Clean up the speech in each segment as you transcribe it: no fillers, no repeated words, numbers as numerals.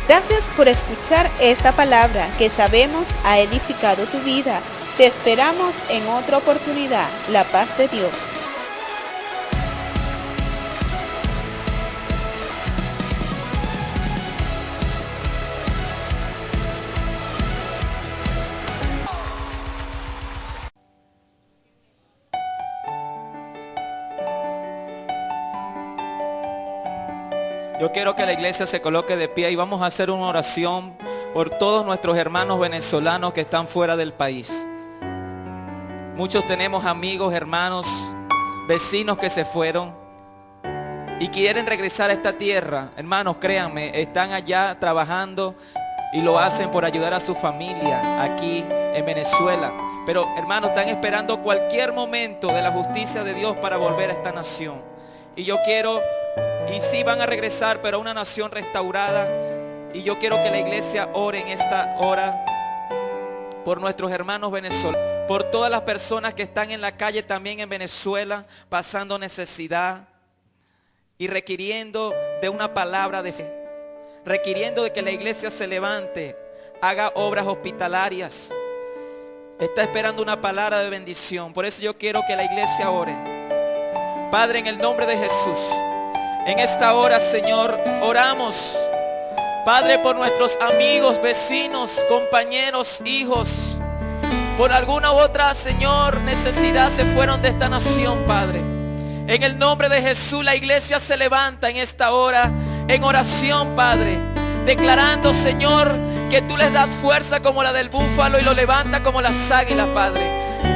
Gracias por escuchar esta palabra que sabemos ha edificado tu vida. Te esperamos en otra oportunidad. La paz de Dios. Yo quiero que la iglesia se coloque de pie y vamos a hacer una oración por todos nuestros hermanos venezolanos que están fuera del país. Muchos tenemos amigos, hermanos, vecinos que se fueron y quieren regresar a esta tierra. Hermanos, créanme, están allá trabajando y lo hacen por ayudar a su familia aquí en Venezuela. Pero, hermanos, están esperando cualquier momento de la justicia de Dios para volver a esta nación. Y yo quiero... Y sí van a regresar, pero a una nación restaurada. Y yo quiero que la iglesia ore en esta hora por nuestros hermanos venezolanos, por todas las personas que están en la calle también en Venezuela, pasando necesidad y requiriendo de una palabra de fe, requiriendo de que la iglesia se levante, haga obras hospitalarias. Está esperando una palabra de bendición. Por eso yo quiero que la iglesia ore. Padre, en el nombre de Jesús, en esta hora, Señor, oramos, Padre, por nuestros amigos, vecinos, compañeros, hijos. Por alguna u otra, Señor, necesidad se fueron de esta nación, Padre. En el nombre de Jesús, la iglesia se levanta en esta hora, en oración, Padre, declarando, Señor, que tú les das fuerza como la del búfalo y lo levanta como las águilas, Padre.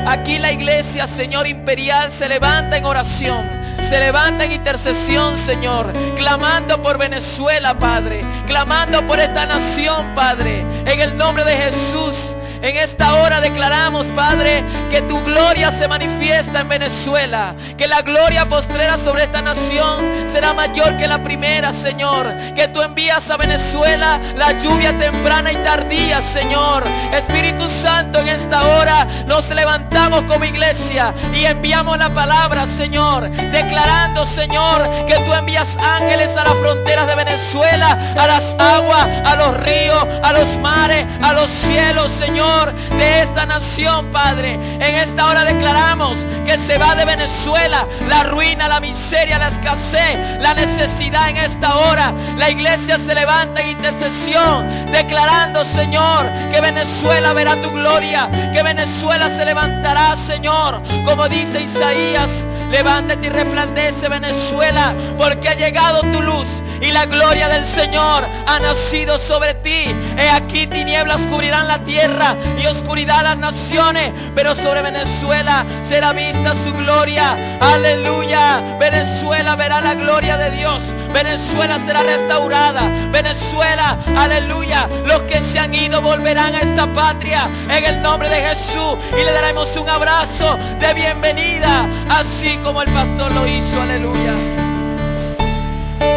Aquí la iglesia, Señor, imperial se levanta en oración. Se levanta en intercesión, Señor, clamando por Venezuela, Padre, clamando por esta nación, Padre, en el nombre de Jesús. En esta hora declaramos, Padre, que tu gloria se manifiesta en Venezuela, que la gloria postrera sobre esta nación será mayor que la primera, Señor, que tú envías a Venezuela la lluvia temprana y tardía, Señor. Espíritu Santo, en esta hora nos levantamos como iglesia y enviamos la palabra, Señor, declarando, Señor, que tú envías ángeles a las fronteras de Venezuela, a las aguas, a los ríos, a los mares, a los cielos, Señor, de esta nación, Padre. En esta hora declaramos que se va de Venezuela la ruina, la miseria, la escasez, la necesidad. En esta hora la iglesia se levanta en intercesión, declarando, Señor, que Venezuela verá tu gloria, que Venezuela se levantará, Señor, como dice Isaías: levántate y resplandece, Venezuela, porque ha llegado tu luz y la gloria del Señor ha nacido sobre ti. He aquí tinieblas cubrirán la tierra y oscuridad las naciones, pero sobre Venezuela será vista su gloria. Aleluya. Venezuela verá la gloria de Dios. Venezuela será restaurada. Venezuela, aleluya, los que se han ido volverán a esta patria en el nombre de Jesús y le daremos un abrazo de bienvenida, así como el pastor lo hizo. Aleluya.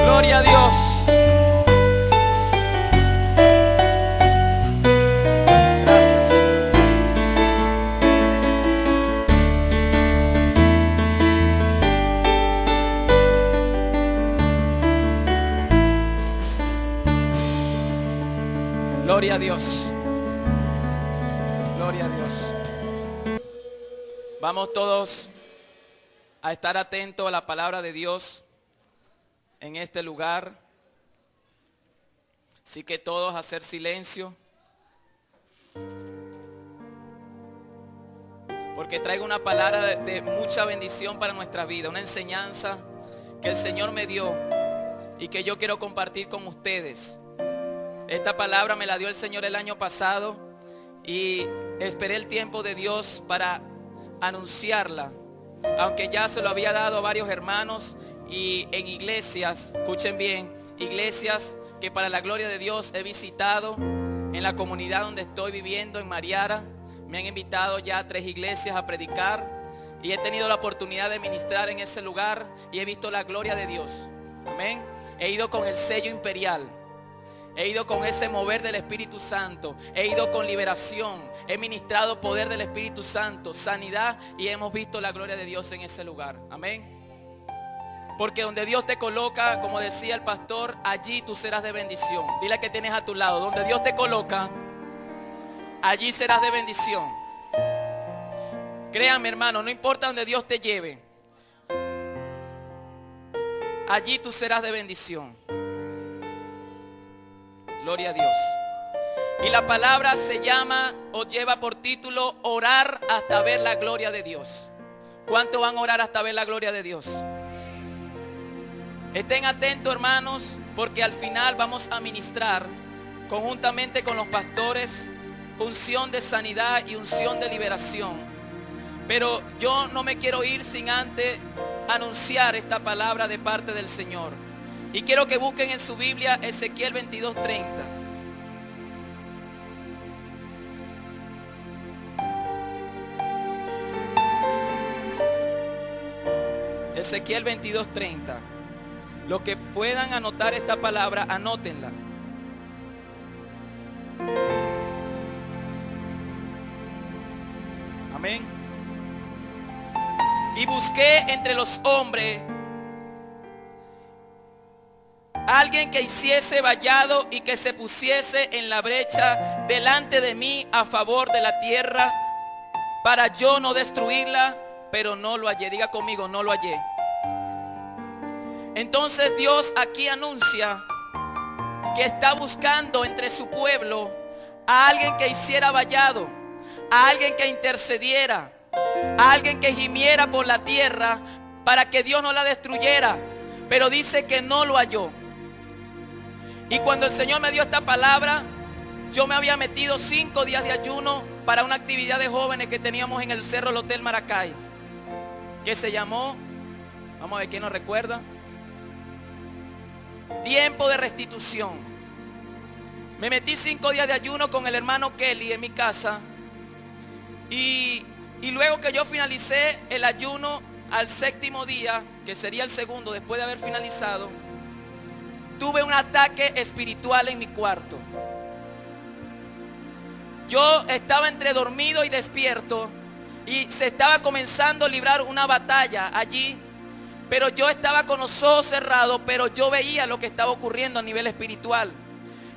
Gloria a Dios. Gracias, Señor. Gloria a Dios. Gloria a Dios. Vamos todos a estar atentos a la palabra de Dios en este lugar. Así que todos a hacer silencio, porque traigo una palabra de mucha bendición para nuestra vida, una enseñanza que el Señor me dio y que yo quiero compartir con ustedes. Esta palabra me la dio el Señor el año pasado y esperé el tiempo de Dios para anunciarla, aunque ya se lo había dado a varios hermanos y en iglesias, escuchen bien, iglesias que para la gloria de Dios he visitado en la comunidad donde estoy viviendo, en Mariara. Me han invitado ya a 3 iglesias a predicar y he tenido la oportunidad de ministrar en ese lugar y he visto la gloria de Dios. Amén. He ido con el sello imperial. He ido con ese mover del Espíritu Santo. He ido con liberación. He ministrado poder del Espíritu Santo, sanidad, y hemos visto la gloria de Dios en ese lugar. Amén. Porque donde Dios te coloca, como decía el pastor, allí tú serás de bendición. Dile que tienes a tu lado, donde Dios te coloca, allí serás de bendición. Créame, hermano, no importa donde Dios te lleve, allí tú serás de bendición. Gloria a Dios. Y la palabra se llama o lleva por título orar hasta ver la gloria de Dios. ¿Cuántos van a orar hasta ver la gloria de Dios? Estén atentos, hermanos, porque al final vamos a ministrar conjuntamente con los pastores unción de sanidad y unción de liberación. Pero yo no me quiero ir sin antes anunciar esta palabra de parte del Señor. Y quiero que busquen en su Biblia Ezequiel 22:30. Ezequiel 22:30. Los que puedan anotar esta palabra, anótenla. Amén. Y busqué entre los hombres alguien que hiciese vallado y que se pusiese en la brecha delante de mí a favor de la tierra para yo no destruirla, pero no lo hallé. Diga conmigo, no lo hallé. Entonces Dios aquí anuncia que está buscando entre su pueblo a alguien que hiciera vallado, a alguien que intercediera, a alguien que gimiera por la tierra para que Dios no la destruyera, pero dice que no lo halló. Y cuando el Señor me dio esta palabra, yo me había metido 5 días de ayuno para una actividad de jóvenes que teníamos en el cerro del Hotel Maracay, que se llamó, vamos a ver quién nos recuerda, tiempo de restitución. Me metí 5 días de ayuno con el hermano Kelly en mi casa. Y luego que yo finalicé el ayuno al 7º día, que sería el segundo después de haber finalizado, tuve un ataque espiritual en mi cuarto. Yo estaba entre dormido y despierto y se estaba comenzando a librar una batalla allí. Pero yo estaba con los ojos cerrados, pero yo veía lo que estaba ocurriendo a nivel espiritual.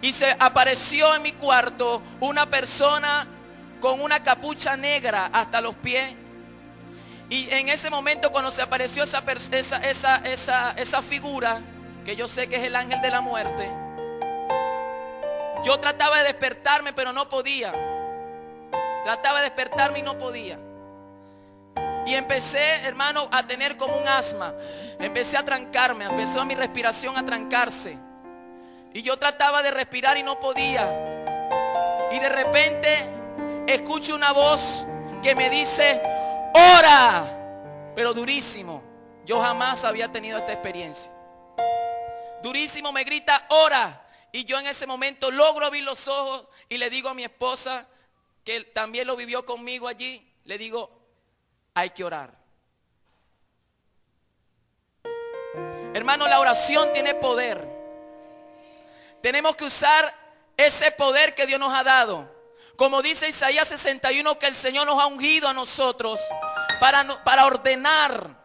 Y se apareció en mi cuarto una persona con una capucha negra hasta los pies. Y en ese momento cuando se apareció esa figura, que yo sé que es el ángel de la muerte, yo trataba de despertarme, pero no podía. Trataba de despertarme y no podía. Y empecé, hermano, a tener como un asma. Empecé a trancarme, empezó mi respiración a trancarse. Y yo trataba de respirar y no podía. Y de repente escucho una voz que me dice, ¡ora! Pero durísimo. Yo jamás había tenido esta experiencia. Durísimo me grita, ¡ora! Y yo en ese momento logro abrir los ojos y le digo a mi esposa, que también lo vivió conmigo allí, le digo, hay que orar. Hermano, la oración tiene poder. Tenemos que usar ese poder que Dios nos ha dado. Como dice Isaías 61, que el Señor nos ha ungido a nosotros para ordenar.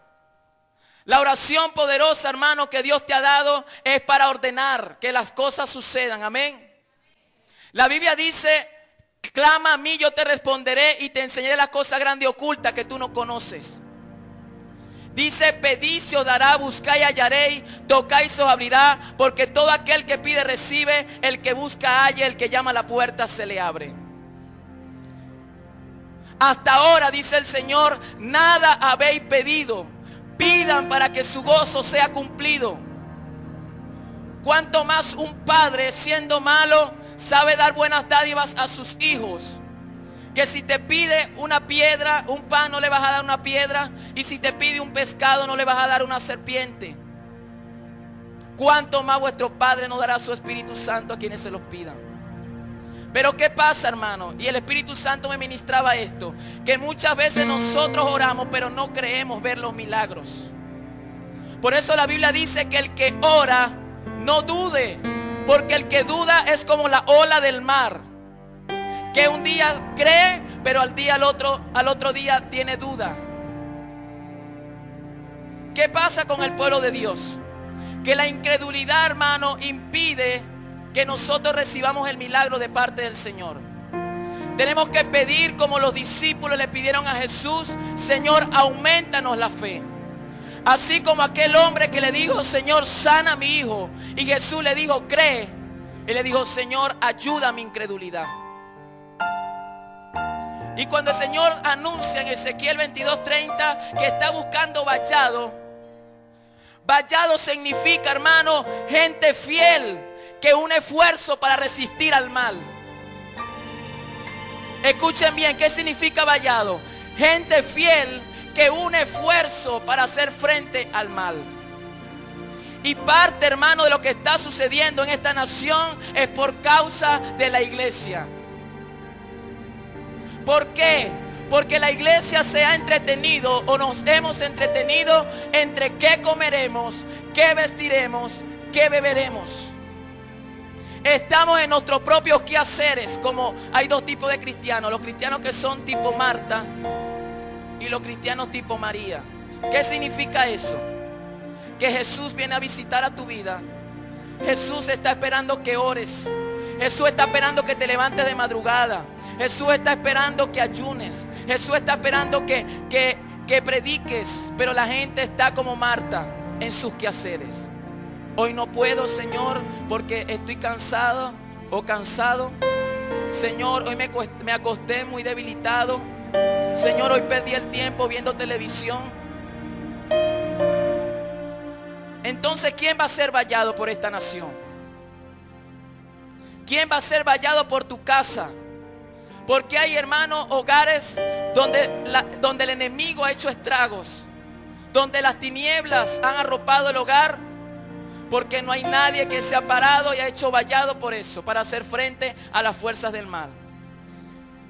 La oración poderosa, hermano, que Dios te ha dado es para ordenar que las cosas sucedan. Amén. La Biblia dice, clama a mí, yo te responderé y te enseñaré las cosas grandes y ocultas que tú no conoces. Dice, pedid se os dará, buscáis hallaréis, tocáis se os abrirá, porque todo aquel que pide recibe, el que busca halla, el que llama a la puerta se le abre. Hasta ahora, dice el Señor, nada habéis pedido. Pidan para que su gozo sea cumplido. Cuanto más un padre, siendo malo, sabe dar buenas dádivas a sus hijos. Que si te pide una piedra, un pan, no le vas a dar una piedra. Y si te pide un pescado, no le vas a dar una serpiente. Cuanto más vuestro Padre nos dará su Espíritu Santo a quienes se los pidan. Pero ¿qué pasa, hermano? Y el Espíritu Santo me ministraba esto, que muchas veces nosotros oramos, pero no creemos ver los milagros. Por eso la Biblia dice que el que ora, no dude, porque el que duda es como la ola del mar, que un día cree, pero al otro día tiene duda. ¿Qué pasa con el pueblo de Dios? Que la incredulidad, hermano, impide que nosotros recibamos el milagro de parte del Señor. Tenemos que pedir como los discípulos le pidieron a Jesús: Señor, aumentanos la fe. Así como aquel hombre que le dijo: Señor, sana a mi hijo. Y Jesús le dijo: cree. Él le dijo: Señor, ayuda a mi incredulidad. Y cuando el Señor anuncia en Ezequiel 22:30 que está buscando vallado, vallado significa, hermano, gente fiel que une esfuerzo para resistir al mal. Escuchen bien, ¿qué significa vallado? Gente fiel que une esfuerzo para hacer frente al mal. Y parte, hermano, de lo que está sucediendo en esta nación es por causa de la iglesia. ¿Por qué? Porque la iglesia se ha entretenido, o nos hemos entretenido, entre qué comeremos, qué vestiremos, qué beberemos. Estamos en nuestros propios quehaceres. Como hay dos tipos de cristianos: los cristianos que son tipo Marta y los cristianos tipo María. ¿Qué significa eso? Que Jesús viene a visitar a tu vida. Jesús está esperando que ores. Jesús está esperando que te levantes de madrugada. Jesús está esperando que ayunes. Jesús está esperando que prediques. Pero la gente está como Marta en sus quehaceres. Hoy no puedo, Señor, porque estoy cansado o cansado. Señor, hoy me acosté muy debilitado. Señor, hoy perdí el tiempo viendo televisión. Entonces, ¿quién va a ser vallado por esta nación? ¿Quién va a ser vallado por tu casa? Porque hay, hermanos, hogares donde el enemigo ha hecho estragos, donde las tinieblas han arropado el hogar, porque no hay nadie que se ha parado y ha hecho vallado por eso, para hacer frente a las fuerzas del mal.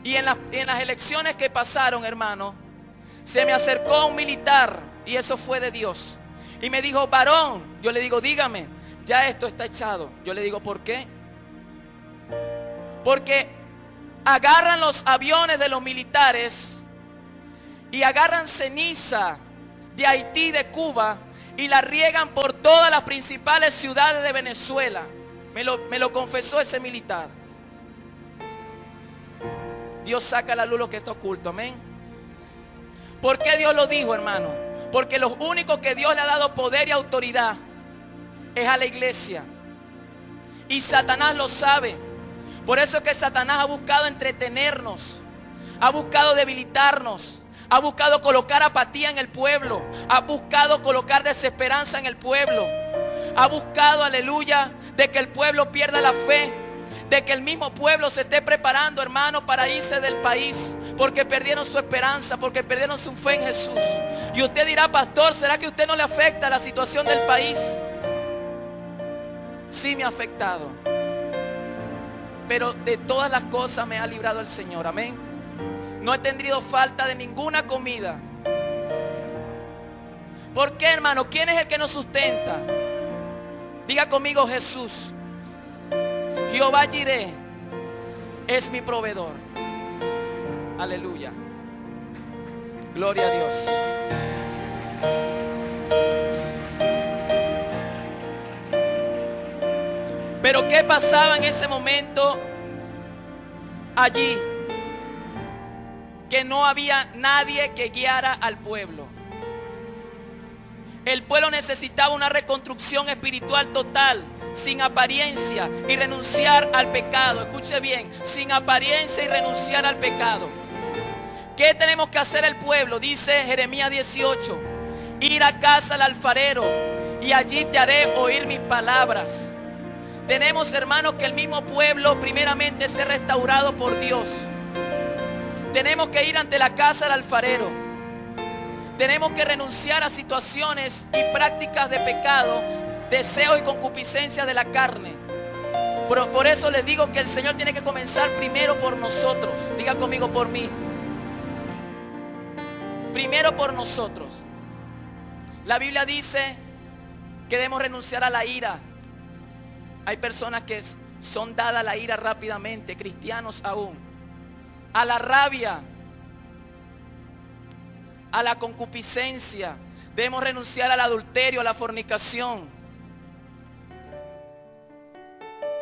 Y en las elecciones que pasaron, hermano, se me acercó un militar, y eso fue de Dios, y me dijo: varón. Yo le digo: dígame, ya esto está echado. Yo le digo: ¿por qué? Porque agarran los aviones de los militares y agarran ceniza de Haití, de Cuba, y la riegan por todas las principales ciudades de Venezuela. Me lo confesó ese militar. Dios saca a la luz lo que está oculto, amén. ¿Por qué Dios lo dijo, hermano? Porque los únicos que Dios le ha dado poder y autoridad es a la iglesia. Y Satanás lo sabe. Por eso es que Satanás ha buscado entretenernos, ha buscado debilitarnos, ha buscado colocar apatía en el pueblo, ha buscado colocar desesperanza en el pueblo, ha buscado, aleluya, de que el pueblo pierda la fe, de que el mismo pueblo se esté preparando, hermano, para irse del país, porque perdieron su esperanza, porque perdieron su fe en Jesús. Y usted dirá: pastor, ¿será que a usted no le afecta la situación del país? Sí me ha afectado, pero de todas las cosas me ha librado el Señor, amén. No he tenido falta de ninguna comida. ¿Por qué, hermano? ¿Quién es el que nos sustenta? Diga conmigo: Jesús. Jehová Jireh es mi proveedor. Aleluya. Gloria a Dios. Pero ¿qué pasaba en ese momento allí? Que no había nadie que guiara al pueblo. El pueblo necesitaba una reconstrucción espiritual total, sin apariencia, y renunciar al pecado. Escuche bien: sin apariencia y renunciar al pecado. ¿Qué tenemos que hacer el pueblo? Dice Jeremías 18: ir a casa al alfarero y allí te haré oír mis palabras. Tenemos, hermanos, que el mismo pueblo primeramente ser restaurado por Dios. Tenemos que ir ante la casa del alfarero. Tenemos que renunciar a situaciones y prácticas de pecado, deseos y concupiscencia de la carne. Por eso les digo que el Señor tiene que comenzar primero por nosotros. Diga conmigo: por mí. Primero por nosotros. La Biblia dice que debemos renunciar a la ira. Hay personas que son dadas a la ira rápidamente, cristianos aún. A la rabia, a la concupiscencia. Debemos renunciar al adulterio, a la fornicación.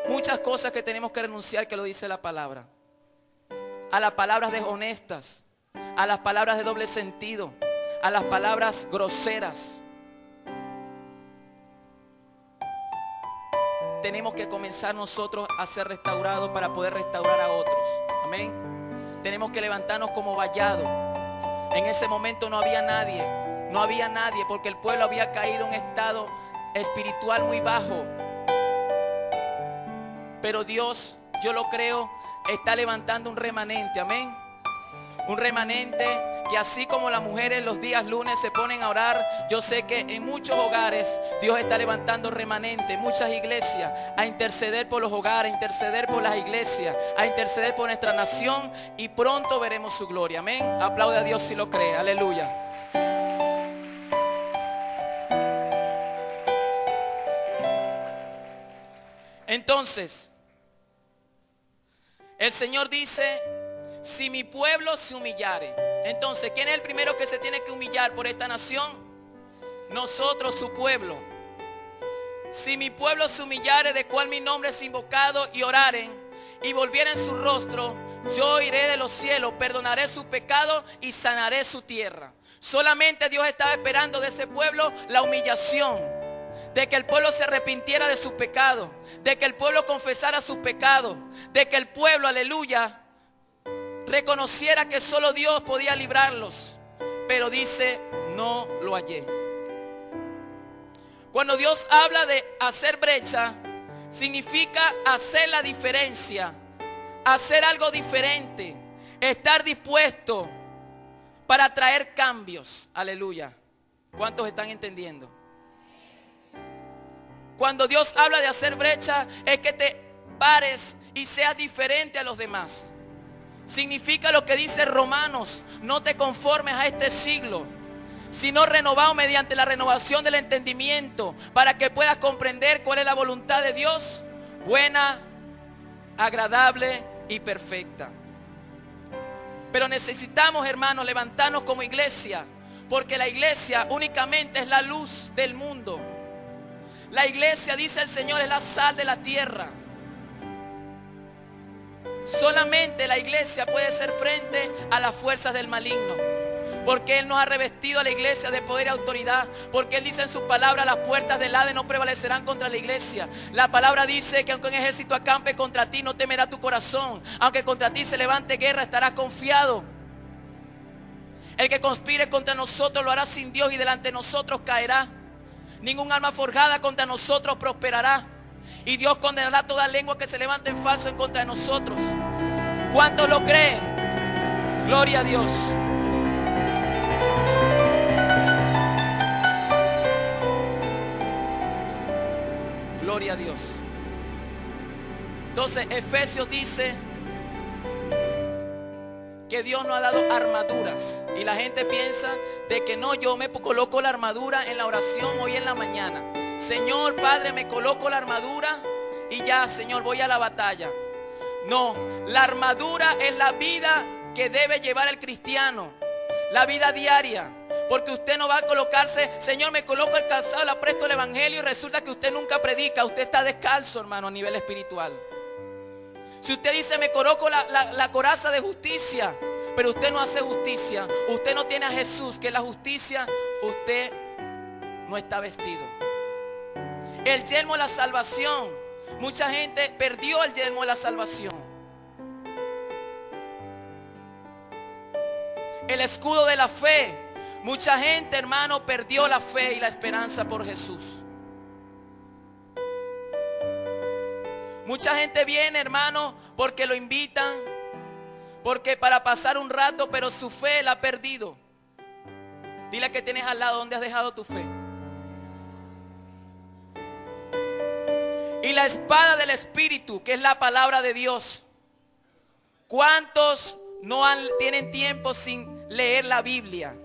Muchas cosas que tenemos que renunciar, que lo dice la palabra. A las palabras deshonestas, a las palabras de doble sentido, a las palabras groseras. Tenemos que comenzar nosotros a ser restaurados para poder restaurar a otros. Amén. Tenemos que levantarnos como vallado. En ese momento no había nadie. No había nadie porque el pueblo había caído en un estado espiritual muy bajo. Pero Dios, yo lo creo, está levantando un remanente. Amén. Un remanente que así como las mujeres los días lunes se ponen a orar, yo sé que en muchos hogares Dios está levantando remanente, muchas iglesias, a interceder por los hogares, a interceder por las iglesias, a interceder por nuestra nación, y pronto veremos su gloria. Amén. Aplaude a Dios si lo cree. Aleluya. Entonces, el Señor dice: si mi pueblo se humillare. Entonces, ¿quién es el primero que se tiene que humillar por esta nación? Nosotros, su pueblo. Si mi pueblo se humillare, de cual mi nombre es invocado, y oraren, y volvieren su rostro, yo iré de los cielos, perdonaré sus pecados y sanaré su tierra. Solamente Dios estaba esperando de ese pueblo la humillación, de que el pueblo se arrepintiera de sus pecados, de que el pueblo confesara sus pecados, de que el pueblo, aleluya, reconociera que solo Dios podía librarlos. Pero dice: no lo hallé. Cuando Dios habla de hacer brecha, significa hacer la diferencia, hacer algo diferente, estar dispuesto para traer cambios. Aleluya. ¿Cuántos están entendiendo? Cuando Dios habla de hacer brecha, es que te pares y seas diferente a los demás. Significa lo que dice Romanos: no te conformes a este siglo, sino renovado mediante la renovación del entendimiento, para que puedas comprender cuál es la voluntad de Dios, buena, agradable y perfecta. Pero necesitamos, hermanos, levantarnos como iglesia, porque la iglesia únicamente es la luz del mundo. La iglesia, dice el Señor, es la sal de la tierra. Solamente la iglesia puede hacer frente a las fuerzas del maligno, porque Él nos ha revestido a la iglesia de poder y autoridad, porque Él dice en su palabra: las puertas del Hades no prevalecerán contra la iglesia. La palabra dice que aunque un ejército acampe contra ti, no temerá tu corazón. Aunque contra ti se levante guerra, estarás confiado. El que conspire contra nosotros lo hará sin Dios, y delante de nosotros caerá. Ningún arma forjada contra nosotros prosperará, y Dios condenará toda lengua que se levante en falso en contra de nosotros. ¿Cuántos lo creen? Gloria a Dios. Gloria a Dios. Entonces Efesios dice que Dios nos ha dado armaduras, y la gente piensa de que no, yo me coloco la armadura en la oración hoy en la mañana. Señor Padre, me coloco la armadura y ya, Señor, voy a la batalla. No, la armadura es la vida que debe llevar el cristiano, la vida diaria. Porque usted no va a colocarse: Señor, me coloco el calzado, le presto el evangelio, y resulta que usted nunca predica. Usted está descalzo, hermano, a nivel espiritual. Si usted dice: me coloco la coraza de justicia, pero usted no hace justicia, usted no tiene a Jesús, que es la justicia, usted no está vestido. El yelmo de la salvación. Mucha gente perdió el yelmo de la salvación. El escudo de la fe. Mucha gente, hermano, perdió la fe y la esperanza por Jesús. Mucha gente viene, hermano, porque lo invitan, porque para pasar un rato, pero su fe la ha perdido. Dile que tienes al lado: ¿dónde has dejado tu fe? Y la espada del Espíritu, que es la palabra de Dios. ¿Cuántos no tienen tiempo sin leer la Biblia?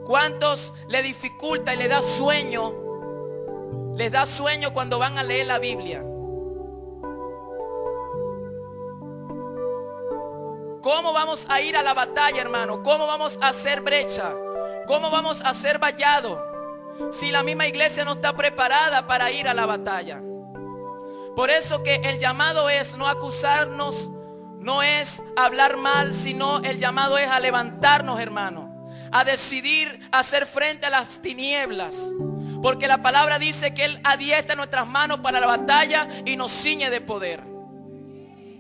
¿Cuántos le dificulta y le da sueño? Les da sueño cuando van a leer la Biblia. ¿Cómo vamos a ir a la batalla, hermano? ¿Cómo vamos a hacer brecha? ¿Cómo vamos a hacer vallado? Si la misma iglesia no está preparada para ir a la batalla. Por eso que el llamado es no acusarnos, no es hablar mal, sino el llamado es a levantarnos, hermano, a decidir hacer frente a las tinieblas. Porque la palabra dice que Él adiestra nuestras manos para la batalla y nos ciñe de poder.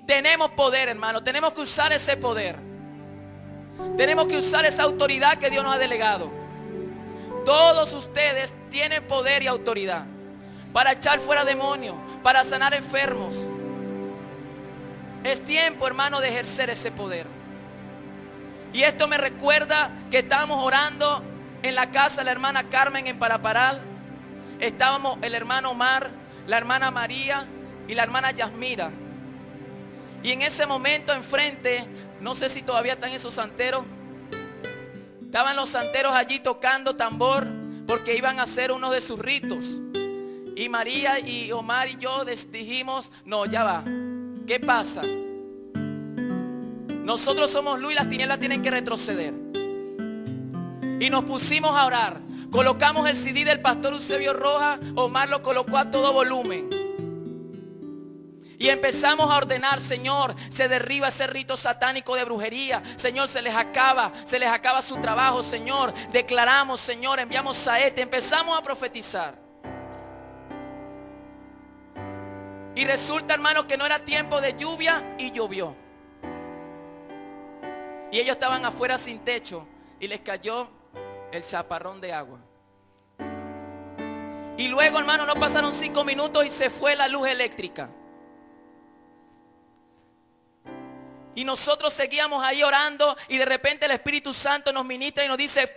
Tenemos poder, hermano, tenemos que usar ese poder. Tenemos que usar esa autoridad que Dios nos ha delegado. Todos ustedes tienen poder y autoridad para echar fuera demonios, para sanar enfermos. Es tiempo, hermano, de ejercer ese poder. Y esto me recuerda que estábamos orando en la casa de la hermana Carmen en Paraparal. Estábamos el hermano Omar, la hermana María y la hermana Yasmira. Y en ese momento enfrente, no sé si todavía están esos santeros, estaban los santeros allí tocando tambor porque iban a hacer uno de sus ritos. Y María y Omar y yo dijimos, no, ya va. ¿Qué pasa? Nosotros somos luz y las tinieblas tienen que retroceder. Y nos pusimos a orar. Colocamos el CD del pastor Eusebio Rojas. Omar lo colocó a todo volumen. Y empezamos a ordenar, Señor, se derriba ese rito satánico de brujería. Señor, se les acaba su trabajo, Señor. Declaramos, Señor, enviamos saete. Empezamos a profetizar. Y resulta, hermano, que no era tiempo de lluvia y llovió. Y ellos estaban afuera sin techo y les cayó el chaparrón de agua. Y luego, hermano, no pasaron 5 minutos y se fue la luz eléctrica. Y nosotros seguíamos ahí orando y de repente el Espíritu Santo nos ministra y nos dice,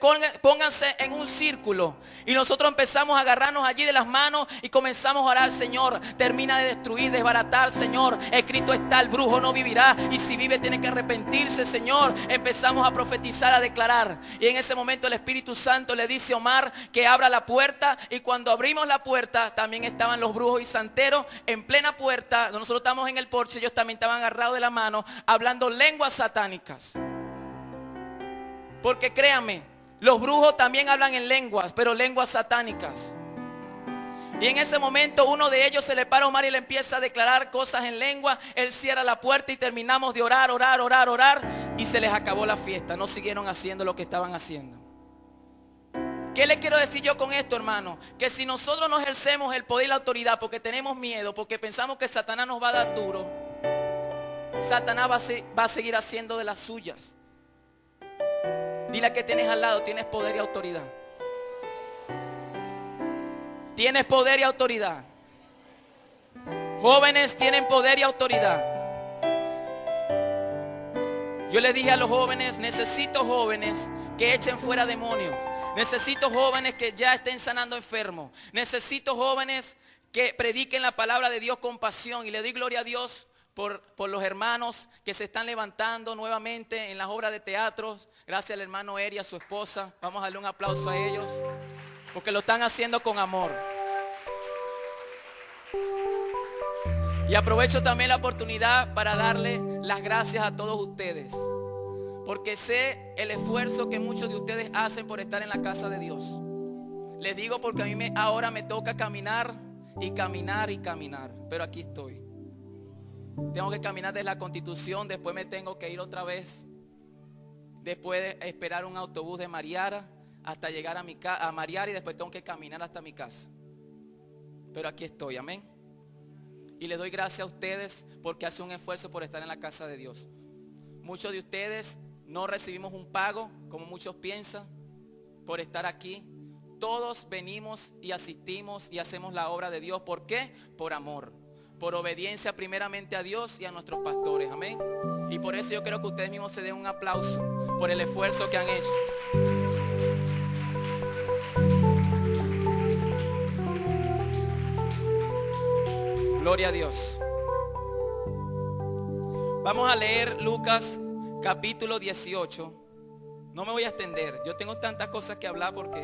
pónganse en un círculo. Y nosotros empezamos a agarrarnos allí de las manos y comenzamos a orar, Señor, termina de destruir, desbaratar, Señor. Escrito está, el brujo no vivirá y si vive tiene que arrepentirse, Señor. Empezamos a profetizar, a declarar. Y en ese momento el Espíritu Santo le dice a Omar que abra la puerta. Y cuando abrimos la puerta también estaban los brujos y santeros en plena puerta. Nosotros estamos en el porche, ellos también estaban agarrados de la mano, hablando lenguas satánicas. Porque créanme, los brujos también hablan en lenguas, pero lenguas satánicas. Y en ese momento uno de ellos se le para a Omar y le empieza a declarar cosas en lengua. Él cierra la puerta y terminamos de orar. Y se les acabó la fiesta. No siguieron haciendo lo que estaban haciendo. ¿Qué le quiero decir yo con esto, hermano? Que si nosotros no ejercemos el poder y la autoridad porque tenemos miedo, porque pensamos que Satanás nos va a dar duro, Satanás va a seguir haciendo de las suyas. Dile a que tienes al lado, tienes poder y autoridad. Tienes poder y autoridad. Jóvenes tienen poder y autoridad. Yo les dije a los jóvenes, necesito jóvenes que echen fuera demonios. Necesito jóvenes que ya estén sanando enfermos. Necesito jóvenes que prediquen la palabra de Dios con pasión. Y le doy gloria a Dios por los hermanos que se están levantando nuevamente en las obras de teatro. Gracias al hermano Eri y a su esposa. Vamos a darle un aplauso a ellos, porque lo están haciendo con amor. Y aprovecho también la oportunidad para darle las gracias a todos ustedes, porque sé el esfuerzo que muchos de ustedes hacen por estar en la casa de Dios. Les digo porque a mí ahora me toca caminar y caminar y caminar, pero aquí estoy. Tengo que caminar desde la Constitución, después me tengo que ir otra vez, después de esperar un autobús de Mariara hasta llegar a Mariara, y después tengo que caminar hasta mi casa. Pero aquí estoy, amén. Y les doy gracias a ustedes porque hacen un esfuerzo por estar en la casa de Dios. Muchos de ustedes no recibimos un pago, como muchos piensan, por estar aquí. Todos venimos y asistimos y hacemos la obra de Dios. ¿Por qué? Por amor. Por obediencia primeramente a Dios y a nuestros pastores, amén. Y por eso yo quiero que ustedes mismos se den un aplauso por el esfuerzo que han hecho. Gloria a Dios. Vamos a leer Lucas capítulo 18. No me voy a extender, yo tengo tantas cosas que hablar porque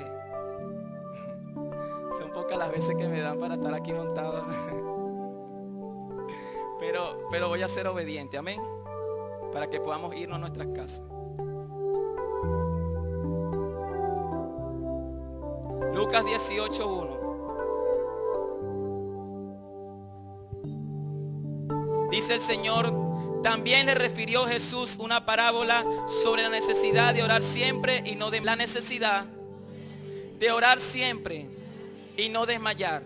son pocas las veces que me dan para estar aquí montado. Pero voy a ser obediente, amén. para que podamos irnos a nuestras casas. Lucas 18:1. Dice el Señor: también le refirió Jesús una parábola sobre la necesidad de orar siempre y no la necesidad de orar siempre y no desmayar.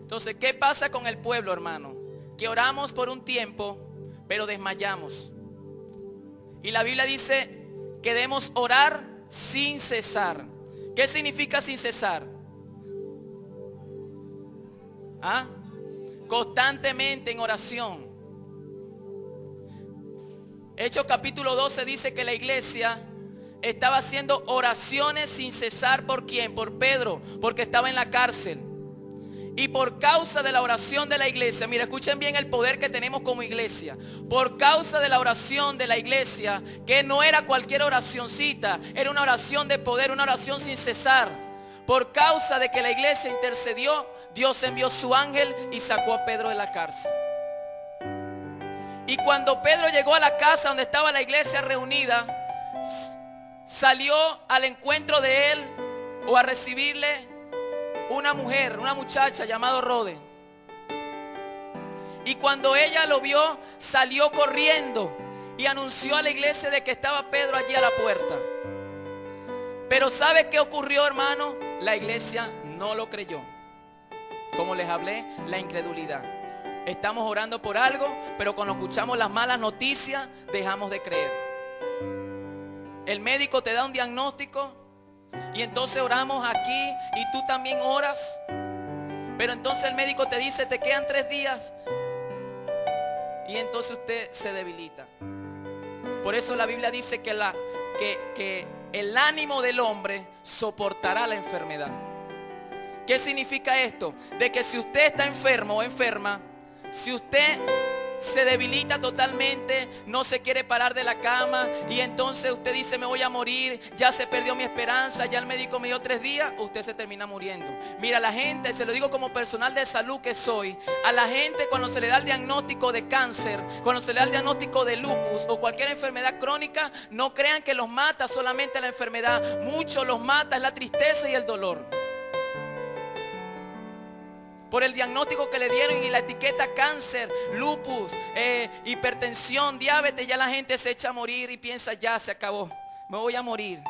Entonces, ¿qué pasa con el pueblo, hermano? Que oramos por un tiempo, pero desmayamos. Y la Biblia dice que debemos orar sin cesar. ¿Qué significa sin cesar? ¿Ah? Constantemente en oración. Hechos capítulo 12 dice que la iglesia estaba haciendo oraciones sin cesar. ¿Por quién? Por Pedro, porque estaba en la cárcel. Y por causa de la oración de la iglesia, mira, escuchen bien el poder que tenemos como iglesia. Por causa de la oración de la iglesia, que no era cualquier oracioncita, era una oración de poder, una oración sin cesar. Por causa de que la iglesia intercedió, Dios envió su ángel y sacó a Pedro de la cárcel. Y cuando Pedro llegó a la casa donde estaba la iglesia reunida, salió al encuentro de él o a recibirle una mujer, una muchacha llamada Rode. Y cuando ella lo vio, salió corriendo y anunció a la iglesia de que estaba Pedro allí a la puerta. Pero ¿sabe qué ocurrió, hermano? La iglesia no lo creyó. Como les hablé, la incredulidad. Estamos orando por algo, pero cuando escuchamos las malas noticias, dejamos de creer. El médico te da un diagnóstico y entonces oramos aquí y tú también oras. Pero entonces el médico te dice, te quedan 3 días. Y entonces usted se debilita. Por eso la Biblia dice que el ánimo del hombre soportará la enfermedad. ¿Qué significa esto? De que si usted está enfermo o enferma, si usted se debilita totalmente, no se quiere parar de la cama y entonces usted dice, me voy a morir, ya se perdió mi esperanza, ya el médico me dio 3 días, usted se termina muriendo. Mira, la gente, se lo digo como personal de salud que soy, a la gente cuando se le da el diagnóstico de cáncer, cuando se le da el diagnóstico de lupus o cualquier enfermedad crónica, no crean que los mata solamente la enfermedad, mucho los mata es la tristeza y el dolor. Por el diagnóstico que le dieron y la etiqueta cáncer, lupus, hipertensión, diabetes, ya la gente se echa a morir y piensa, ya se acabó, me voy a morir.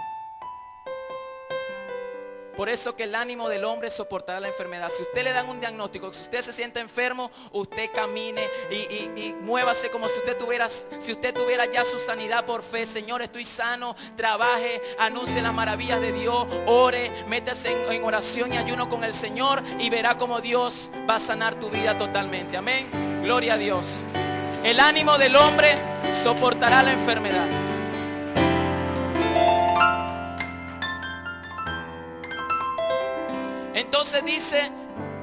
Por eso que el ánimo del hombre soportará la enfermedad. Si usted le dan un diagnóstico, si usted se siente enfermo, usted camine y muévase como si usted tuviera ya su sanidad por fe. Señor, estoy sano, trabaje, anuncie las maravillas de Dios, ore, métase en oración y ayuno con el Señor y verá como Dios va a sanar tu vida totalmente. Amén. Gloria a Dios. El ánimo del hombre soportará la enfermedad. Entonces dice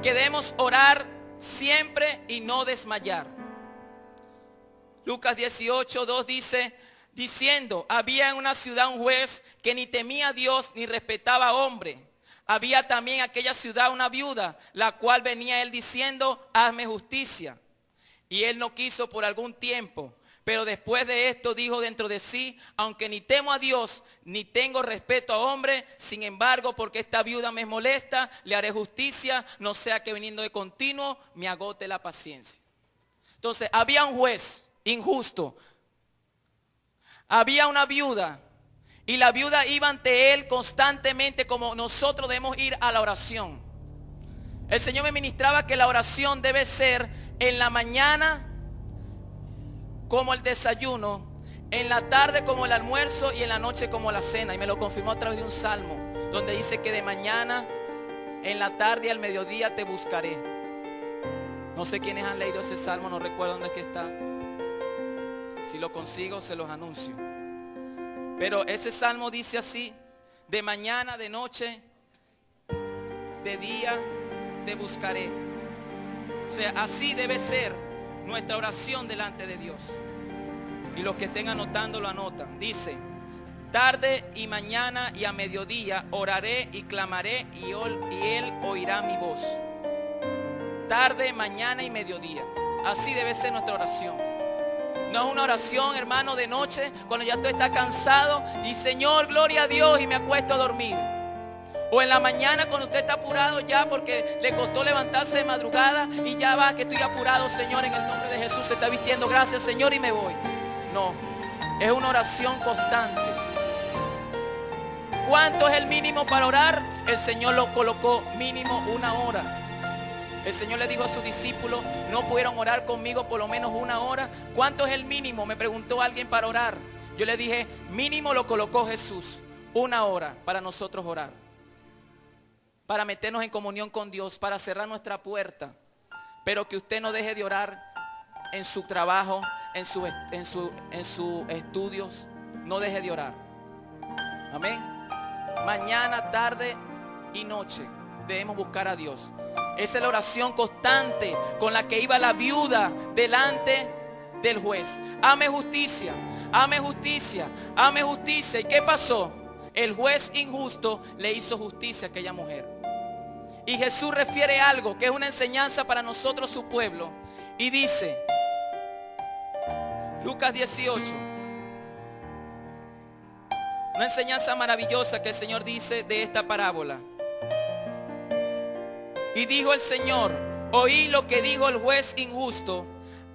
que debemos orar siempre y no desmayar. Lucas 18:2 dice, diciendo, había en una ciudad un juez que ni temía a Dios ni respetaba a hombre. Había también en aquella ciudad una viuda, la cual venía a él diciendo, hazme justicia. Y él no quiso por algún tiempo. Pero después de esto dijo dentro de sí, aunque ni temo a Dios, ni tengo respeto a hombre, sin embargo, porque esta viuda me molesta, le haré justicia, no sea que viniendo de continuo me agote la paciencia. Entonces, había un juez injusto. Había una viuda. Y la viuda iba ante él constantemente, como nosotros debemos ir a la oración. El Señor me ministraba que la oración debe ser en la mañana como el desayuno, en la tarde como el almuerzo y en la noche como la cena. Y me lo confirmó a través de un salmo donde dice que de mañana, en la tarde y al mediodía te buscaré. No sé quiénes han leído ese salmo, no recuerdo dónde es que está. Si lo consigo se los anuncio. Pero ese salmo dice así: de mañana, de noche, de día te buscaré. O sea, así debe ser nuestra oración delante de Dios. Y los que estén anotando lo anotan. Dice, tarde y mañana y a mediodía oraré y clamaré y él oirá mi voz. Tarde, mañana y mediodía. Así debe ser nuestra oración. No es una oración, hermano, de noche, cuando ya tú estás cansado y Señor, gloria a Dios, y me acuesto a dormir. O en la mañana cuando usted está apurado ya porque le costó levantarse de madrugada y ya va que estoy apurado, Señor, en el nombre de Jesús, se está vistiendo, gracias, Señor, y me voy. No, es una oración constante. ¿Cuánto es el mínimo para orar? El Señor lo colocó mínimo 1 hora. El Señor le dijo a sus discípulos, no pudieron orar conmigo por lo menos 1 hora. ¿Cuánto es el mínimo? Me preguntó alguien para orar. Yo le dije, mínimo lo colocó Jesús. 1 hora para nosotros orar. Para meternos en comunión con Dios, para cerrar nuestra puerta. Pero que usted no deje de orar en su trabajo, en sus estudios. No deje de orar. Amén. Mañana, tarde y noche debemos buscar a Dios. Esa es la oración constante con la que iba la viuda delante del juez. Ame justicia, ame justicia, ame justicia. ¿Y qué pasó? El juez injusto le hizo justicia a aquella mujer. Y Jesús refiere algo que es una enseñanza para nosotros, su pueblo. Y dice, Lucas 18, una enseñanza maravillosa que el Señor dice de esta parábola. Y dijo el Señor, oí lo que dijo el juez injusto.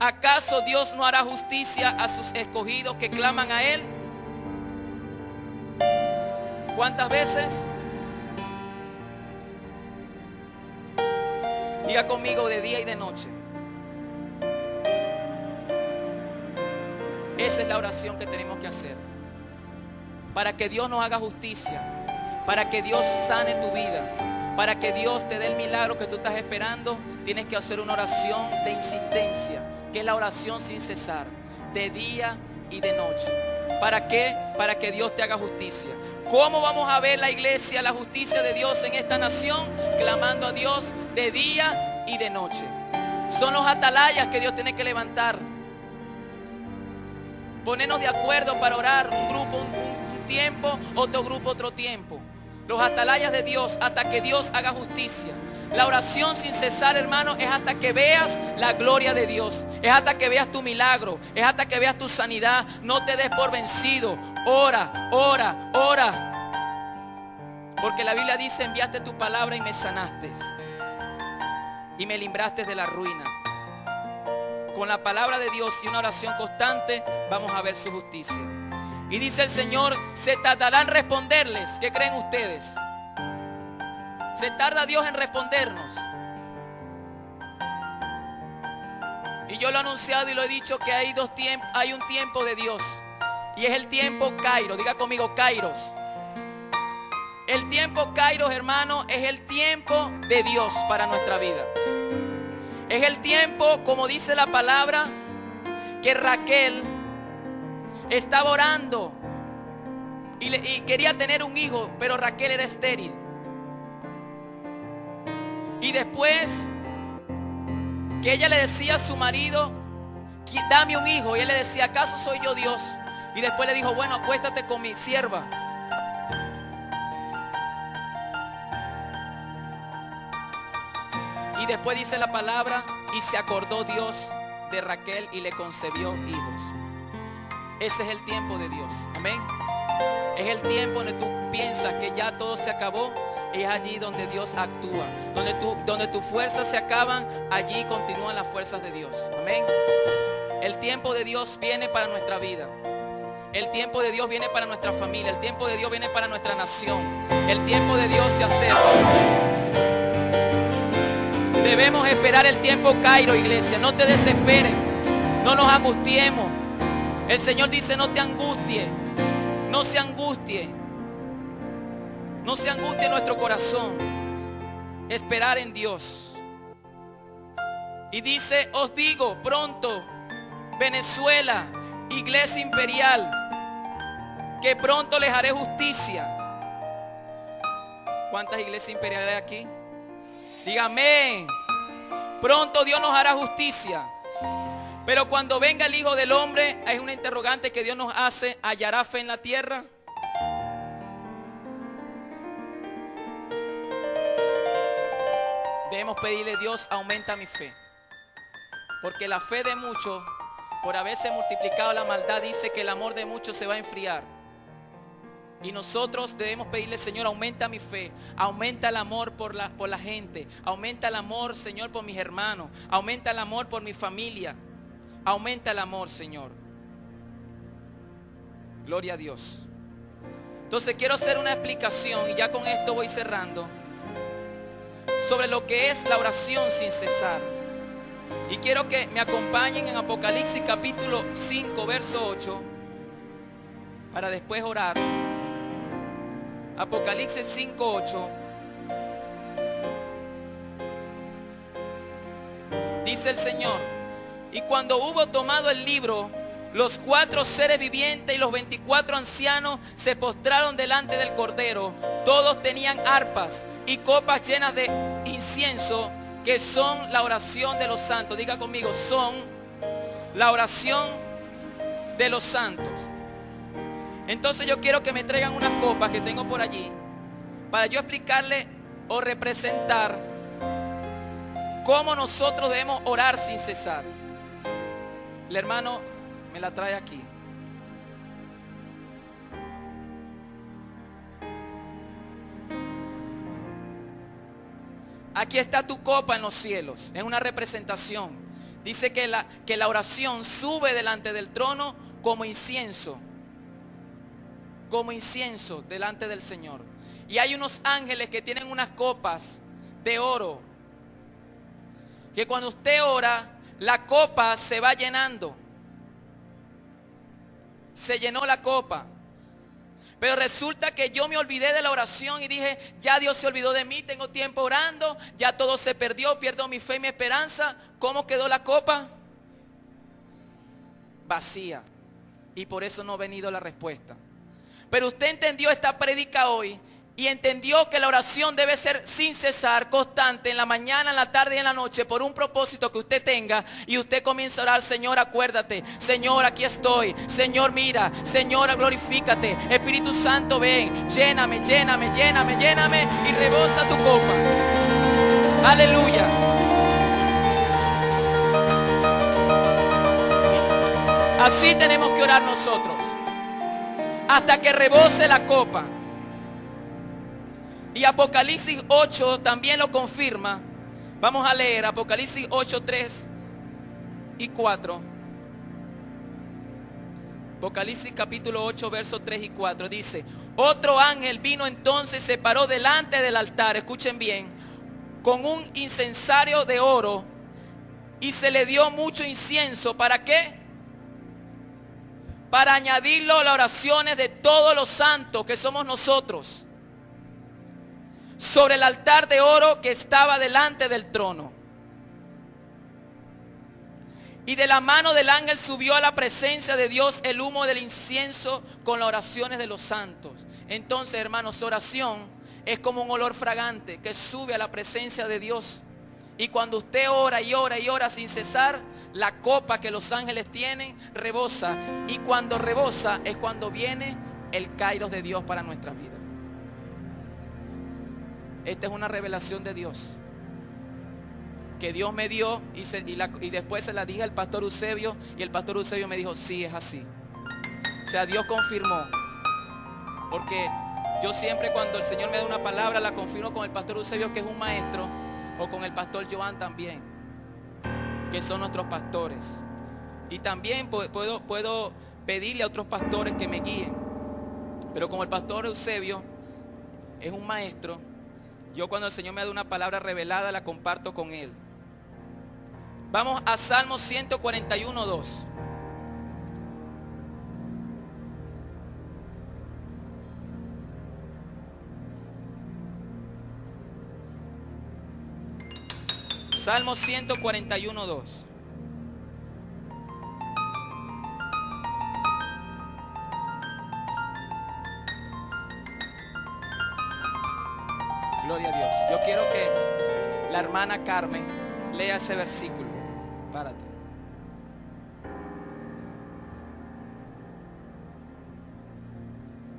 ¿Acaso Dios no hará justicia a sus escogidos que claman a Él? ¿Cuántas veces? Diga conmigo, de día y de noche. Esa es la oración que tenemos que hacer. Para que Dios nos haga justicia. Para que Dios sane tu vida. Para que Dios te dé el milagro que tú estás esperando, tienes que hacer una oración de insistencia, que es la oración sin cesar, de día y de noche. ¿Para qué? Para que Dios te haga justicia. ¿Cómo vamos a ver la iglesia, la justicia de Dios en esta nación? Clamando a Dios de día y de noche. Son los atalayas que Dios tiene que levantar. Ponernos de acuerdo para orar, un grupo un tiempo, otro grupo otro tiempo. Los atalayas de Dios hasta que Dios haga justicia. La oración sin cesar, hermano, es hasta que veas la gloria de Dios. Es hasta que veas tu milagro. Es hasta que veas tu sanidad. No te des por vencido. Ora, ora, ora. Porque la Biblia dice, enviaste tu palabra y me sanaste. Y me libraste de la ruina. Con la palabra de Dios y una oración constante, vamos a ver su justicia. Y dice el Señor, se tardará en responderles. ¿Qué creen ustedes? Se tarda Dios en respondernos. Y yo lo he anunciado y lo he dicho que hay un tiempo de Dios. Y es el tiempo Kairos. Diga conmigo, Kairos. El tiempo Kairos, hermano, es el tiempo de Dios para nuestra vida. Es el tiempo, como dice la palabra, que Raquel estaba orando y quería tener un hijo, pero Raquel era estéril. Y después que ella le decía a su marido, dame un hijo, y él le decía, ¿acaso soy yo Dios? Y después le dijo, bueno, acuéstate con mi sierva. Y después dice la palabra, y se acordó Dios de Raquel y le concebió hijos. Ese es el tiempo de Dios. Amén. Es el tiempo donde tú piensas que ya todo se acabó. Y es allí donde Dios actúa. Donde tus fuerzas se acaban, allí continúan las fuerzas de Dios. Amén. El tiempo de Dios viene para nuestra vida. El tiempo de Dios viene para nuestra familia. El tiempo de Dios viene para nuestra nación. El tiempo de Dios se acerca. Debemos esperar el tiempo Cairo, iglesia. No te desesperes. No nos angustiemos. El Señor dice, no te angusties. No se angustie. No se angustie nuestro corazón. Esperar en Dios. Y dice, os digo pronto, Venezuela, Iglesia Imperial, que pronto les haré justicia. ¿Cuántas iglesias imperiales hay aquí? Dígame. Pronto Dios nos hará justicia. Pero cuando venga el Hijo del Hombre, hay una interrogante que Dios nos hace: ¿hallará fe en la tierra? Debemos pedirle a Dios, aumenta mi fe. Porque la fe de muchos por haberse multiplicado la maldad, dice que el amor de muchos se va a enfriar. Y nosotros debemos pedirle, Señor, aumenta mi fe, aumenta el amor por la gente, aumenta el amor, Señor, por mis hermanos, aumenta el amor por mi familia, aumenta el amor, Señor. Gloria a Dios. Entonces quiero hacer una explicación, y ya con esto voy cerrando, sobre lo que es la oración sin cesar. Y quiero que me acompañen en Apocalipsis capítulo 5, verso 8, para después orar. Apocalipsis 5, 8. Dice el Señor: y cuando hubo tomado el libro, los 4 seres vivientes y los 24 ancianos se postraron delante del Cordero. Todos tenían arpas y copas llenas de incienso, que son la oración de los santos. Diga conmigo, son la oración de los santos. Entonces yo quiero que me traigan unas copas que tengo por allí, para yo explicarle o representar cómo nosotros debemos orar sin cesar. El hermano me la trae aquí. Aquí está tu copa en los cielos. Es una representación. Dice que la oración sube delante del trono como incienso. Como incienso delante del Señor. Y hay unos ángeles que tienen unas copas de oro, que cuando usted ora, la copa se va llenando. Se llenó la copa. Pero resulta que yo me olvidé de la oración y dije, ya Dios se olvidó de mí, tengo tiempo orando, ya todo se perdió, pierdo mi fe y mi esperanza. ¿Cómo quedó la copa? Vacía. Y por eso no ha venido la respuesta. Pero usted entendió esta prédica hoy y entendió que la oración debe ser sin cesar, constante, en la mañana, en la tarde y en la noche, por un propósito que usted tenga. Y usted comienza a orar: Señor, acuérdate, Señor, aquí estoy, Señor, mira, Señor, glorifícate, Espíritu Santo, ven, lléname, lléname, lléname, lléname, y rebosa tu copa. Aleluya. Así tenemos que orar nosotros, hasta que rebose la copa. Y Apocalipsis 8 también lo confirma. Vamos a leer Apocalipsis 8, 3 y 4. Apocalipsis capítulo 8, versos 3 y 4. Dice: otro ángel vino entonces, se paró delante del altar, escuchen bien, con un incensario de oro, y se le dio mucho incienso. ¿Para qué? Para añadirlo a las oraciones de todos los santos, que somos nosotros, sobre el altar de oro que estaba delante del trono. Y de la mano del ángel subió a la presencia de Dios el humo del incienso con las oraciones de los santos. Entonces, hermanos, oración es como un olor fragante que sube a la presencia de Dios. Y cuando usted ora y ora y ora sin cesar, la copa que los ángeles tienen rebosa. Y cuando rebosa es cuando viene el kairos de Dios para nuestra vida. Esta es una revelación de Dios que Dios me dio, y después se la dije al pastor Eusebio, y el pastor Eusebio me dijo: sí, es así. O sea, Dios confirmó. Porque yo siempre, cuando el Señor me da una palabra, la confirmo con el pastor Eusebio, que es un maestro, o con el pastor Joan también, que son nuestros pastores. Y también puedo pedirle a otros pastores que me guíen. Pero como el pastor Eusebio es un maestro, yo, cuando el Señor me da una palabra revelada, la comparto con él. Vamos a Salmo 141, 2. Salmo 141, 2. Gloria a Dios. Yo quiero que la hermana Carmen lea ese versículo. Párate.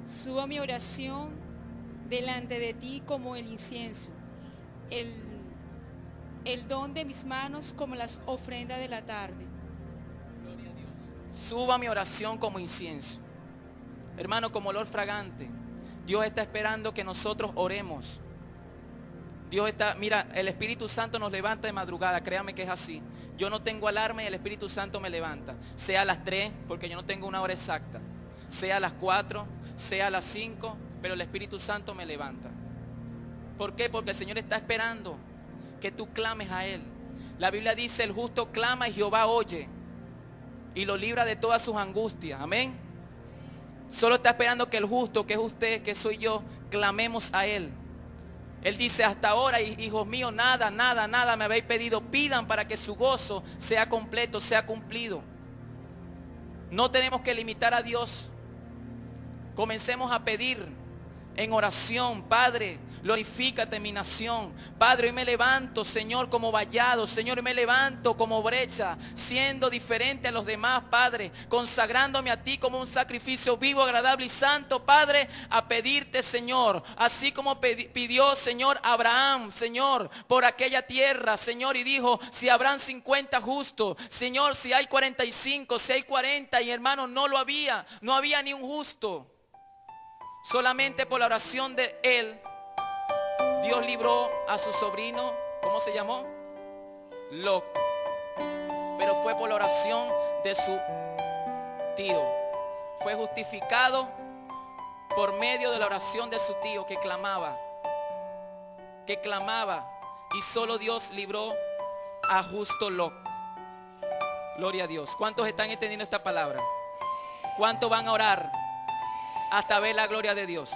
Suba mi oración delante de ti como el incienso, el don de mis manos como las ofrendas de la tarde. Gloria a Dios. Suba mi oración como incienso. Hermano, como olor fragante. Dios está esperando que nosotros oremos. Dios está, mira, el Espíritu Santo nos levanta de madrugada, créame que es así. Yo no tengo alarma y el Espíritu Santo me levanta. Sea a las 3, porque yo no tengo una hora exacta. Sea a las 4, sea a las 5, pero el Espíritu Santo me levanta. ¿Por qué? Porque el Señor está esperando que tú clames a Él. La Biblia dice, el justo clama y Jehová oye y lo libra de todas sus angustias. Amén. Solo está esperando que el justo, que es usted, que soy yo, clamemos a Él. Él dice, hasta ahora, hijos míos, nada me habéis pedido. Pidan para que su gozo sea completo, sea cumplido. No tenemos que limitar a Dios. Comencemos a pedir en oración. Padre, glorifícate mi nación. Padre, hoy me levanto, Señor, como vallado. Señor, me levanto como brecha, siendo diferente a los demás, Padre, consagrándome a ti como un sacrificio vivo, agradable y santo, Padre, a pedirte, Señor, así como pidió, Señor, Abraham, Señor, por aquella tierra, Señor, y dijo, si habrán 50 justos, Señor, si hay 45, si hay 40, y hermanos, no había ni un justo. Solamente por la oración de él, Dios libró a su sobrino, ¿cómo se llamó? Lot. Pero fue por la oración de su tío. Fue justificado por medio de la oración de su tío que clamaba. Y solo Dios libró a justo Lot. Gloria a Dios. ¿Cuántos están entendiendo esta palabra? ¿Cuántos van a orar hasta ver la gloria de Dios?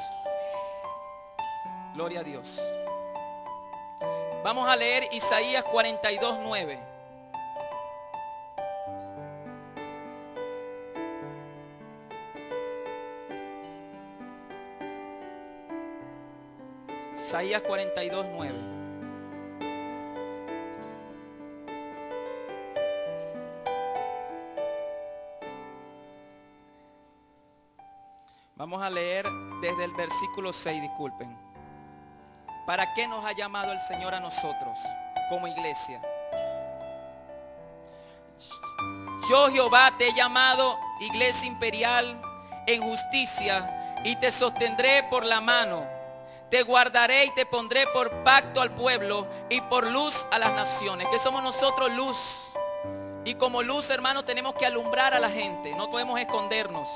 Gloria a Dios. Vamos a leer Isaías 42:9. Isaías 42:9. Vamos a leer desde el versículo 6, disculpen. ¿Para qué nos ha llamado el Señor a nosotros como iglesia? Yo, Jehová, te he llamado iglesia imperial en justicia y te sostendré por la mano. Te guardaré y te pondré por pacto al pueblo y por luz a las naciones. Que somos nosotros luz. Y como luz, hermanos, tenemos que alumbrar a la gente. No podemos escondernos.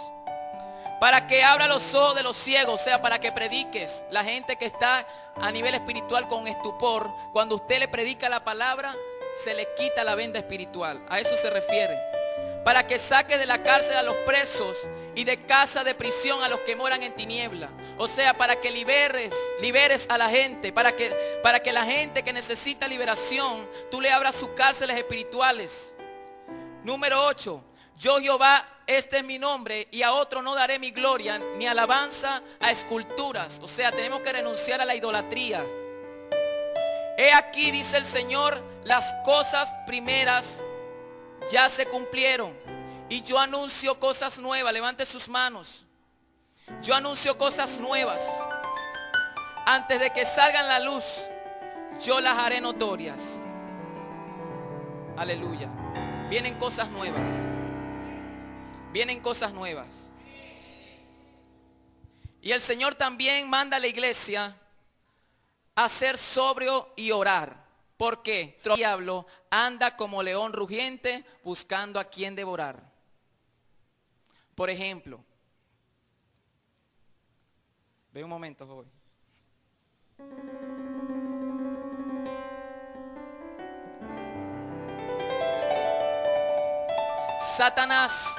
Para que abra los ojos de los ciegos, o sea, para que prediques. La gente que está a nivel espiritual con estupor, cuando usted le predica la palabra, se le quita la venda espiritual. A eso se refiere. Para que saque de la cárcel a los presos y de casa de prisión a los que moran en tiniebla. O sea, para que liberes a la gente, para que la gente que necesita liberación, tú le abras sus cárceles espirituales. Número 8. Yo, Jehová, este es mi nombre, y a otro no daré mi gloria ni alabanza a esculturas. O sea, tenemos que renunciar a la idolatría. He aquí, dice el Señor, las cosas primeras ya se cumplieron, y yo anuncio cosas nuevas. Levante sus manos. Yo anuncio cosas nuevas. Antes de que salgan a la luz, yo las haré notorias. Aleluya. Vienen cosas nuevas. Vienen cosas nuevas. Y el Señor también manda a la iglesia a ser sobrio y orar. ¿Por qué? El diablo anda como león rugiente buscando a quien devorar. Por ejemplo, ve un momento, joven. Satanás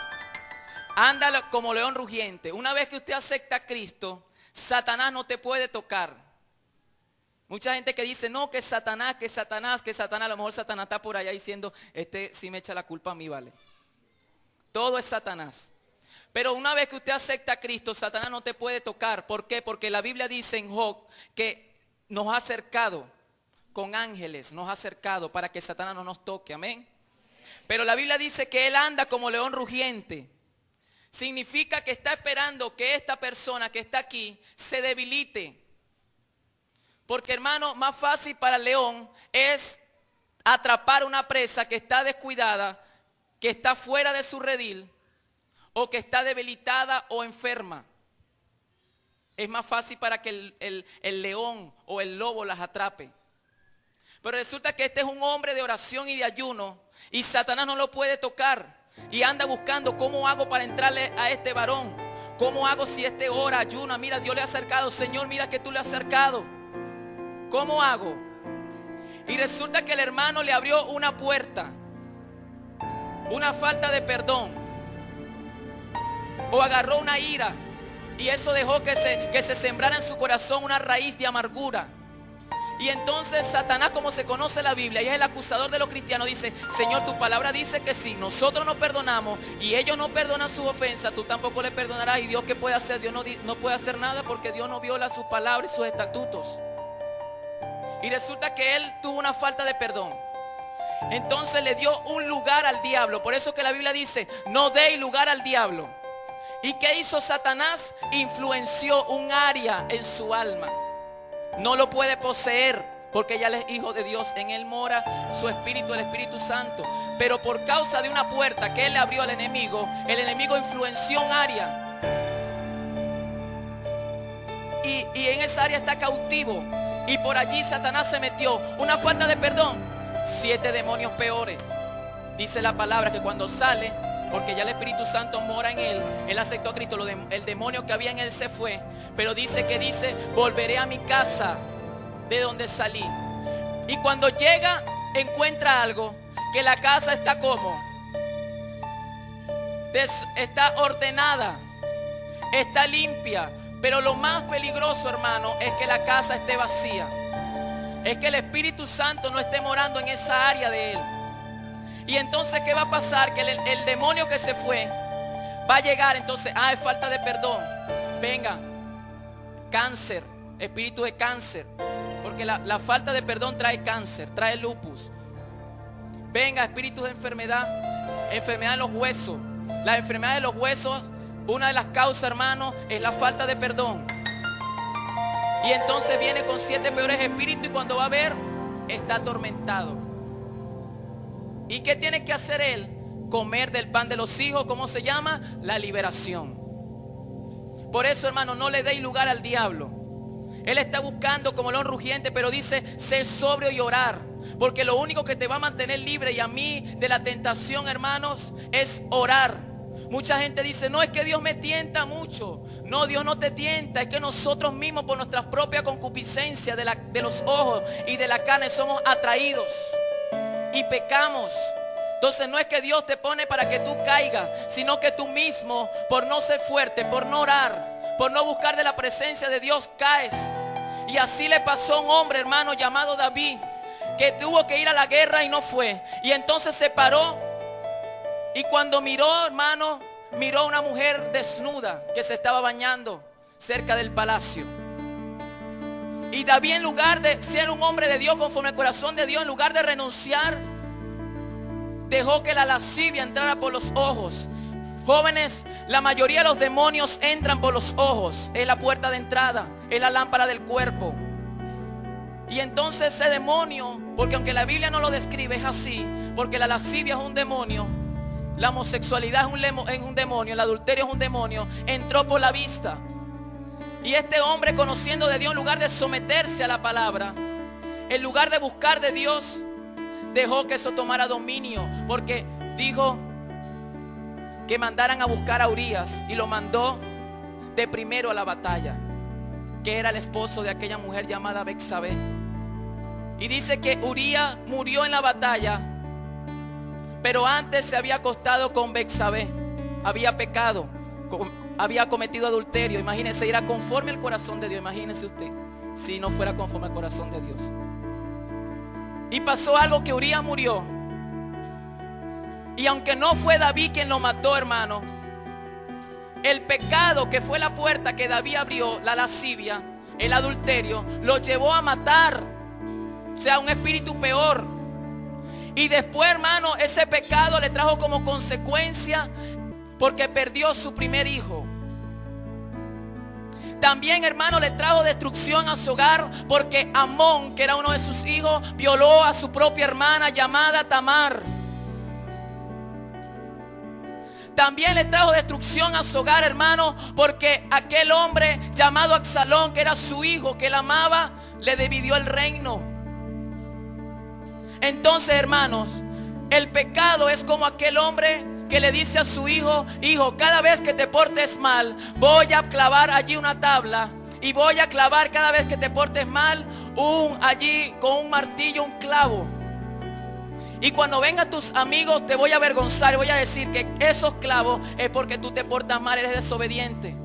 anda como león rugiente. Una vez que usted acepta a Cristo, Satanás no te puede tocar. Mucha gente que dice, no, que Satanás. A lo mejor Satanás está por allá diciendo, sí me echa la culpa a mí, vale. Todo es Satanás. Pero una vez que usted acepta a Cristo, Satanás no te puede tocar. ¿Por qué? Porque la Biblia dice en Job que nos ha acercado con ángeles, nos ha acercado para que Satanás no nos toque. Amén. Pero la Biblia dice que él anda como león rugiente. Significa que está esperando que esta persona que está aquí se debilite. Porque, hermano, más fácil para el león es atrapar una presa que está descuidada, que está fuera de su redil, o que está debilitada o enferma. Es más fácil para que el león o el lobo las atrape. Pero resulta que este es un hombre de oración y de ayuno y Satanás no lo puede tocar. Y anda buscando cómo hago para entrarle a este varón. ¿Cómo hago si este ora, ayuna? Mira, Dios le ha acercado. Señor, mira que tú le has acercado. ¿Cómo hago? Y resulta que el hermano le abrió una puerta. Una falta de perdón. O agarró una ira. Y eso dejó que se sembrara en su corazón una raíz de amargura. Y entonces Satanás, como se conoce la Biblia y es el acusador de los cristianos, dice: Señor, tu palabra dice que si nosotros no perdonamos y ellos no perdonan sus ofensas, tú tampoco le perdonarás. ¿Y Dios qué puede hacer? Dios no puede hacer nada, porque Dios no viola sus palabras y sus estatutos. Y resulta que él tuvo una falta de perdón. Entonces le dio un lugar al diablo. Por eso que la Biblia dice: no deis lugar al diablo. ¿Y qué hizo Satanás? Influenció un área en su alma. No lo puede poseer, porque ya él es hijo de Dios. En él mora su espíritu, el Espíritu Santo. Pero por causa de una puerta que él le abrió al enemigo, el enemigo influenció un área. Y en esa área está cautivo. Y por allí Satanás se metió. Una falta de perdón. 7 demonios peores. Dice la palabra que cuando sale, porque ya el Espíritu Santo mora en él aceptó a Cristo, el demonio que había en él se fue. Pero dice, volveré a mi casa de donde salí. Y cuando llega, encuentra algo, que la casa está como, está ordenada, está limpia. Pero lo más peligroso, hermano, es que la casa esté vacía. Es que el Espíritu Santo no esté morando en esa área de él. Y entonces, ¿qué va a pasar? Que el demonio que se fue va a llegar. Entonces, es falta de perdón. Venga, cáncer, espíritu de cáncer. Porque la falta de perdón trae cáncer, trae lupus. Venga, espíritu de enfermedad, enfermedad de los huesos. La enfermedad de los huesos, una de las causas, hermano, es la falta de perdón. Y entonces viene con 7 peores espíritus y cuando va a ver, está atormentado. ¿Y qué tiene que hacer él? Comer del pan de los hijos. ¿Cómo se llama? La liberación. Por eso, hermano, no le deis lugar al diablo. Él está buscando como león rugiente, pero dice: sé sobrio y orar. Porque lo único que te va a mantener libre y a mí de la tentación, hermanos, es orar. Mucha gente dice: no, es que Dios me tienta mucho. No, Dios no te tienta. Es que nosotros mismos, por nuestra propia concupiscencia de los ojos y de la carne, somos atraídos y pecamos. Entonces no es que Dios te pone para que tú caigas, sino que tú mismo, por no ser fuerte, por no orar, por no buscar de la presencia de Dios, caes. Y así le pasó a un hombre, hermano, llamado David, que tuvo que ir a la guerra y no fue. Y entonces se paró y cuando miró, hermano, miró a una mujer desnuda que se estaba bañando cerca del palacio. Y David, en lugar de ser un hombre de Dios conforme al corazón de Dios, en lugar de renunciar, dejó que la lascivia entrara por los ojos. Jóvenes, la mayoría de los demonios entran por los ojos. Es la puerta de entrada, es la lámpara del cuerpo. Y entonces ese demonio, porque aunque la Biblia no lo describe, es así, porque la lascivia es un demonio, la homosexualidad es un demonio, el adulterio es un demonio, entró por la vista. Y este hombre, conociendo de Dios, en lugar de someterse a la palabra, en lugar de buscar de Dios, dejó que eso tomara dominio, porque dijo que mandaran a buscar a Urías y lo mandó de primero a la batalla, que era el esposo de aquella mujer llamada Betsabé. Y dice que Urías murió en la batalla, pero antes se había acostado con Betsabé, había pecado, había cometido adulterio. Imagínense, era conforme al corazón de Dios. Imagínense usted si no fuera conforme al corazón de Dios. Y pasó algo, que Urías murió. Y aunque no fue David quien lo mató, hermano, el pecado que fue la puerta que David abrió, la lascivia, el adulterio, lo llevó a matar. O sea, un espíritu peor. Y después, hermano, ese pecado le trajo como consecuencia, porque perdió su primer hijo. También, hermano, le trajo destrucción a su hogar, porque Amón, que era uno de sus hijos, violó a su propia hermana llamada Tamar. También le trajo destrucción a su hogar, hermano, porque aquel hombre llamado Absalón, que era su hijo, que él amaba, le dividió el reino. Entonces, hermanos, el pecado es como aquel hombre que le dice a su hijo: hijo, cada vez que te portes mal, voy a clavar allí una tabla, y voy a clavar cada vez que te portes mal, allí con un martillo, un clavo. Y cuando vengan tus amigos te voy a avergonzar y voy a decir que esos clavos es porque tú te portas mal, eres desobediente.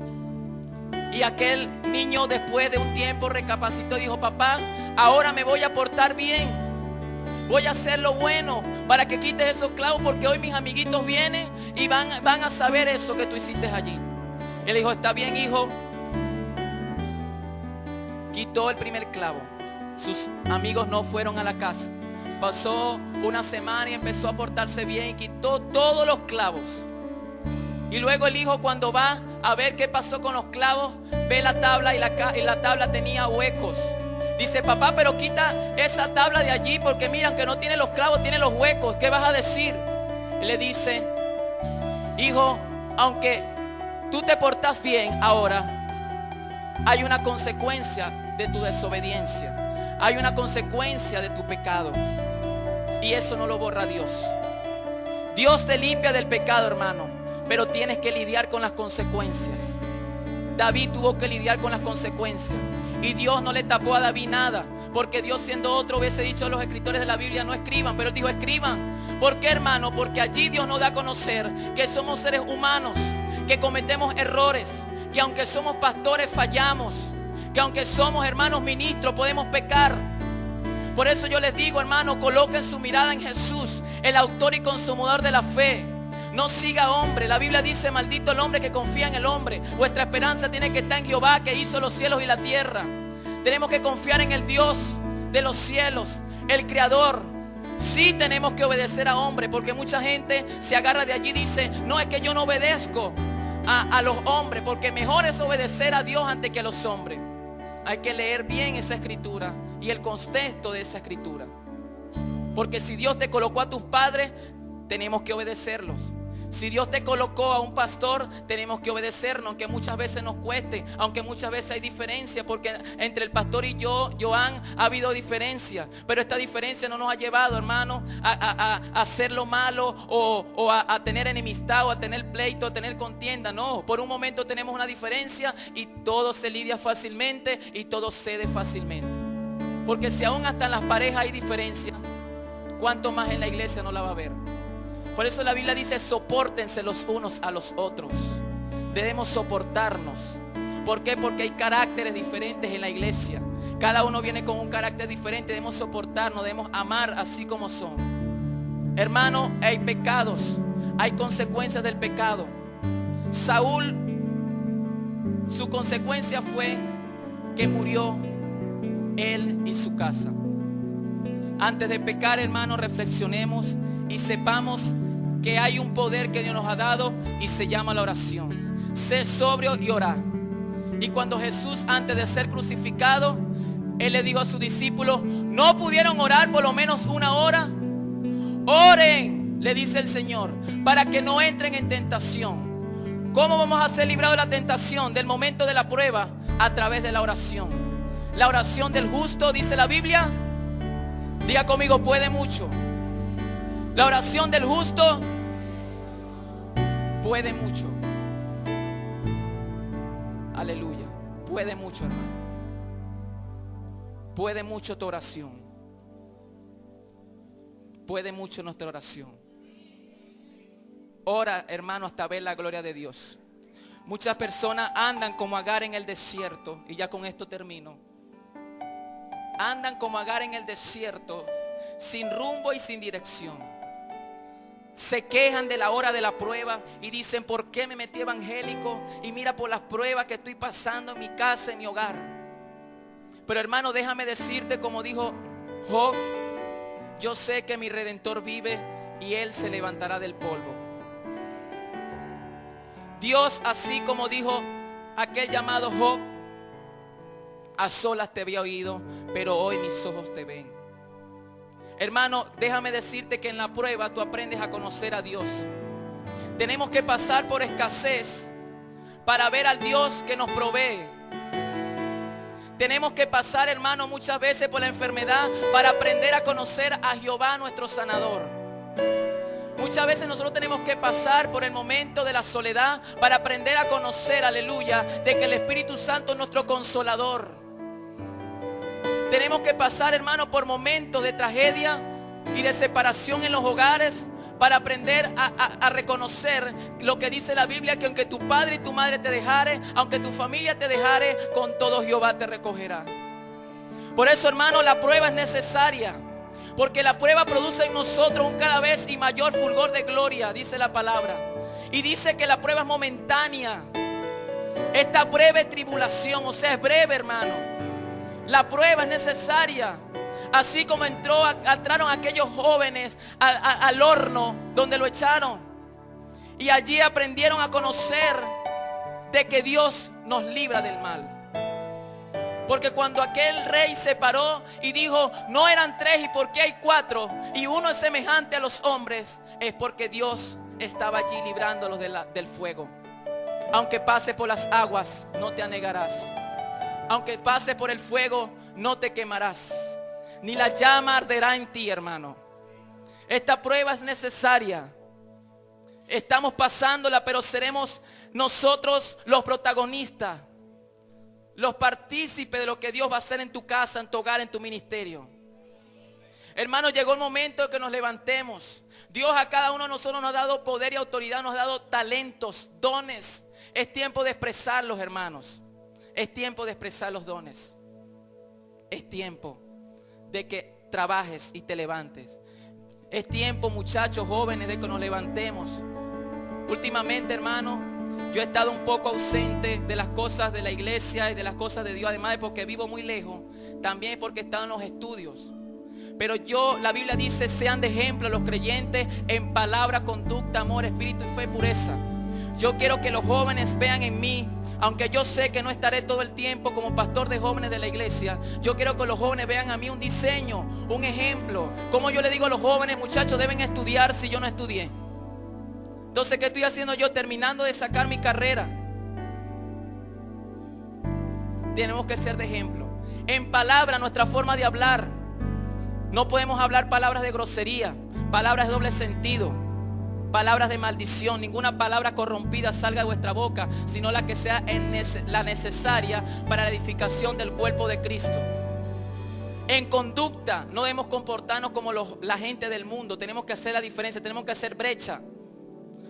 Y aquel niño, después de un tiempo, recapacitó y dijo: papá, ahora me voy a portar bien, voy a hacer lo bueno para que quites esos clavos, porque hoy mis amiguitos vienen y van a saber eso que tú hiciste allí. Él dijo: está bien, hijo. Quitó el primer clavo. Sus amigos no fueron a la casa. Pasó una semana y empezó a portarse bien y quitó todos los clavos. Y luego el hijo, cuando va a ver qué pasó con los clavos, ve la tabla y la tabla tenía huecos. Dice: papá, pero quita esa tabla de allí, porque mira, aunque no tiene los clavos, tiene los huecos. ¿Qué vas a decir? Él le dice: hijo, aunque tú te portas bien ahora, hay una consecuencia de tu desobediencia. Hay una consecuencia de tu pecado. Y eso no lo borra Dios. Dios te limpia del pecado, hermano, pero tienes que lidiar con las consecuencias. David tuvo que lidiar con las consecuencias. Y Dios no le tapó a David nada, porque Dios, siendo otro, hubiese dicho a los escritores de la Biblia: no escriban. Pero él dijo: escriban. ¿Por qué, hermano? Porque allí Dios nos da a conocer que somos seres humanos, que cometemos errores, que aunque somos pastores fallamos, que aunque somos hermanos ministros podemos pecar. Por eso yo les digo, hermano, coloquen su mirada en Jesús, el autor y consumador de la fe. No siga hombre. La Biblia dice: maldito el hombre que confía en el hombre. Vuestra esperanza tiene que estar en Jehová, que hizo los cielos y la tierra. Tenemos que confiar en el Dios de los cielos, el Creador. Sí tenemos que obedecer a hombre, porque mucha gente se agarra de allí y dice: no, es que yo no obedezco a los hombres, porque mejor es obedecer a Dios antes que a los hombres. Hay que leer bien esa escritura y el contexto de esa escritura. Porque si Dios te colocó a tus padres, tenemos que obedecerlos. Si Dios te colocó a un pastor, tenemos que obedecernos, aunque muchas veces nos cueste, aunque muchas veces hay diferencia, porque entre el pastor y yo, Joan, ha habido diferencia. Pero esta diferencia no nos ha llevado, hermano, a hacer lo malo o a tener enemistad, o a tener pleito, a tener contienda. No, por un momento tenemos una diferencia y todo se lidia fácilmente y todo cede fácilmente. Porque si aún hasta en las parejas hay diferencia, ¿cuánto más en la iglesia no la va a haber? Por eso la Biblia dice: sopórtense los unos a los otros. Debemos soportarnos. ¿Por qué? Porque hay caracteres diferentes en la iglesia. Cada uno viene con un carácter diferente. Debemos soportarnos, debemos amar así como son. Hermano, hay pecados, hay consecuencias del pecado. Saúl, su consecuencia fue que murió él y su casa. Antes de pecar, hermano, reflexionemos y sepamos que hay un poder que Dios nos ha dado y se llama la oración. Sé sobrio y orá. Y cuando Jesús, antes de ser crucificado, Él le dijo a sus discípulos: ¿no pudieron orar por lo menos una hora? Oren, le dice el Señor, para que no entren en tentación. ¿Cómo vamos a ser librados de la tentación, del momento de la prueba? A través de la oración. La oración del justo, dice la Biblia, diga conmigo, puede mucho. La oración del justo puede mucho. Aleluya. Puede mucho, hermano. Puede mucho tu oración. Puede mucho nuestra oración. Ora, hermano, hasta ver la gloria de Dios. Muchas personas andan como Agar en el desierto. Y ya con esto termino. Andan como Agar en el desierto, sin rumbo y sin dirección. Se quejan de la hora de la prueba y dicen: ¿por qué me metí evangélico? Y mira por las pruebas que estoy pasando en mi casa, en mi hogar. Pero hermano, déjame decirte, como dijo Job: yo sé que mi Redentor vive y Él se levantará del polvo. Dios, así como dijo aquel llamado Job: a solas te había oído, pero hoy mis ojos te ven. Hermano, déjame decirte que en la prueba tú aprendes a conocer a Dios. Tenemos que pasar por escasez para ver al Dios que nos provee. Tenemos que pasar, hermano, muchas veces por la enfermedad para aprender a conocer a Jehová nuestro sanador. Muchas veces nosotros tenemos que pasar por el momento de la soledad para aprender a conocer, aleluya, de que el Espíritu Santo es nuestro consolador. Tenemos que pasar, hermano, por momentos de tragedia y de separación en los hogares para aprender a reconocer lo que dice la Biblia, que aunque tu padre y tu madre te dejare, aunque tu familia te dejare, con todo Jehová te recogerá. Por eso, hermano, la prueba es necesaria, porque la prueba produce en nosotros un cada vez y mayor fulgor de gloria, dice la palabra. Y dice que la prueba es momentánea. Esta breve tribulación, o sea, es breve, hermano. La prueba es necesaria. Así como entraron aquellos jóvenes al horno donde lo echaron. Y allí aprendieron a conocer de que Dios nos libra del mal. Porque cuando aquel rey se paró y dijo, no eran 3 y por qué hay 4 y uno es semejante a los hombres, es porque Dios estaba allí librándolos del fuego. Aunque pase por las aguas, no te anegarás. Aunque pase por el fuego, no te quemarás. Ni la llama arderá en ti, hermano. Esta prueba es necesaria. Estamos pasándola, pero seremos nosotros los protagonistas, los partícipes de lo que Dios va a hacer en tu casa, en tu hogar, en tu ministerio. Hermano, llegó el momento de que nos levantemos. Dios a cada uno de nosotros nos ha dado poder y autoridad, nos ha dado talentos, dones. Es tiempo de expresarlos, hermanos. Es tiempo de expresar los dones. Es tiempo de que trabajes y te levantes. Es tiempo, muchachos jóvenes, de que nos levantemos. Últimamente, hermano, yo he estado un poco ausente de las cosas de la iglesia y de las cosas de Dios. Además de porque vivo muy lejos, también es porque he estado en los estudios. Pero la Biblia dice, sean de ejemplo los creyentes en palabra, conducta, amor, espíritu y fe, pureza. Yo quiero que los jóvenes vean en mí, aunque yo sé que no estaré todo el tiempo como pastor de jóvenes de la iglesia, yo quiero que los jóvenes vean a mí un diseño, un ejemplo. Como yo le digo a los jóvenes, muchachos, deben estudiar si yo no estudié. Entonces, ¿qué estoy haciendo yo? Terminando de sacar mi carrera. Tenemos que ser de ejemplo. En palabra, nuestra forma de hablar. No podemos hablar palabras de grosería, palabras de doble sentido, palabras de maldición. Ninguna palabra corrompida salga de vuestra boca, sino la que sea la necesaria para la edificación del cuerpo de Cristo. En conducta, no debemos comportarnos como la gente del mundo. Tenemos que hacer la diferencia, tenemos que hacer brecha.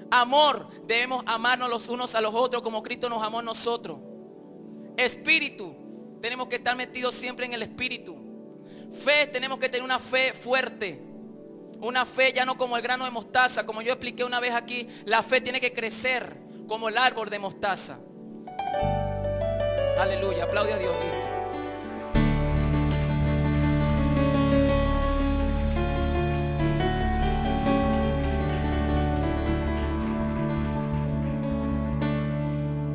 Amor, debemos amarnos los unos a los otros como Cristo nos amó a nosotros. Espíritu, tenemos que estar metidos siempre en el Espíritu. Fe, tenemos que tener una fe fuerte. Una fe ya no como el grano de mostaza. Como yo expliqué una vez aquí, la fe tiene que crecer como el árbol de mostaza. Aleluya, aplaude a Dios, Víctor.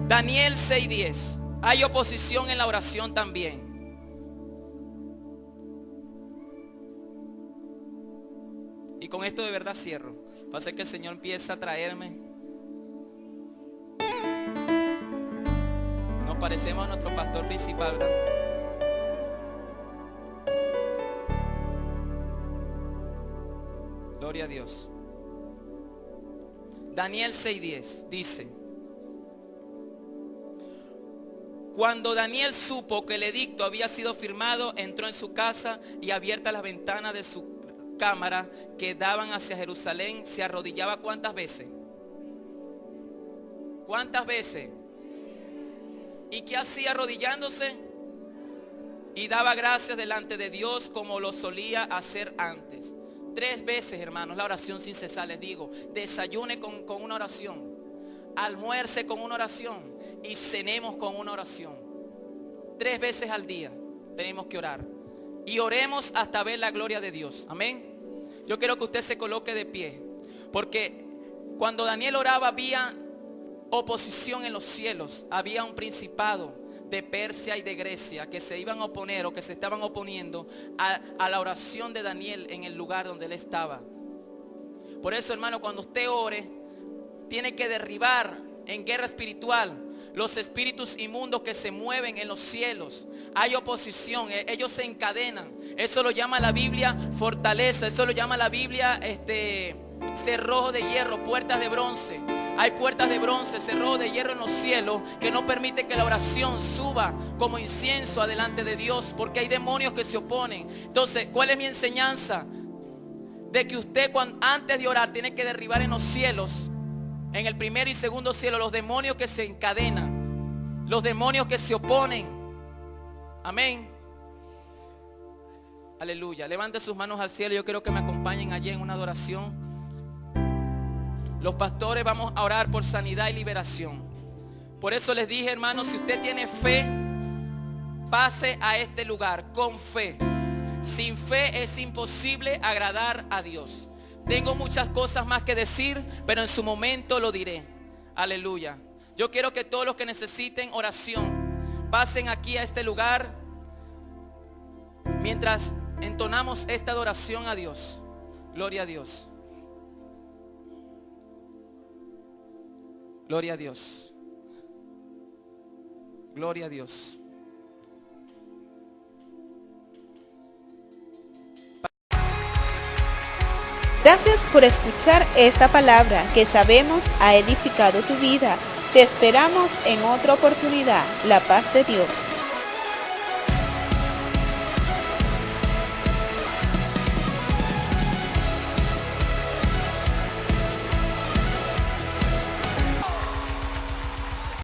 Daniel 6:10. Hay oposición en la oración también. Y con esto de verdad cierro. Pasa que el Señor empieza a traerme. Nos parecemos a nuestro pastor principal, ¿verdad? Gloria a Dios. Daniel 6:10 dice: cuando Daniel supo que el edicto había sido firmado, entró en su casa y abiertas las ventanas de su cámara que daban hacia Jerusalén, se arrodillaba ¿cuántas veces? ¿Cuántas veces? ¿Y qué hacía arrodillándose? Y daba gracias delante de Dios como lo solía hacer antes. 3 veces, hermanos, la oración sin cesar. Les digo, desayune con una oración, almuerce con una oración y cenemos con una oración. 3 veces al día tenemos que orar. Y oremos hasta ver la gloria de Dios. Amén. Yo quiero que usted se coloque de pie. Porque cuando Daniel oraba había oposición en los cielos. Había un principado de Persia y de Grecia que se iban a oponer o que se estaban oponiendo a la oración de Daniel en el lugar donde él estaba. Por eso, hermano, cuando usted ore, tiene que derribar en guerra espiritual los espíritus inmundos que se mueven en los cielos. Hay oposición, ellos se encadenan. Eso lo llama la Biblia fortaleza, eso lo llama la Biblia cerrojo de hierro, puertas de bronce. Hay puertas de bronce, cerrojo de hierro en los cielos que no permite que la oración suba como incienso adelante de Dios, porque hay demonios que se oponen. Entonces, ¿cuál es mi enseñanza? De que usted antes de orar tiene que derribar en los cielos, en el primero y segundo cielo, los demonios que se encadenan, los demonios que se oponen. Amén. Aleluya. Levante sus manos al cielo. Yo quiero que me acompañen allí en una adoración. Los pastores vamos a orar por sanidad y liberación. Por eso les dije, hermanos, si usted tiene fe, pase a este lugar con fe. Sin fe es imposible agradar a Dios. Tengo muchas cosas más que decir, pero en su momento lo diré. Aleluya. Yo quiero que todos los que necesiten oración pasen aquí a este lugar mientras entonamos esta adoración a Dios. Gloria a Dios. Gloria a Dios. Gloria a Dios. Gracias por escuchar esta palabra que sabemos ha edificado tu vida. Te esperamos en otra oportunidad. La paz de Dios.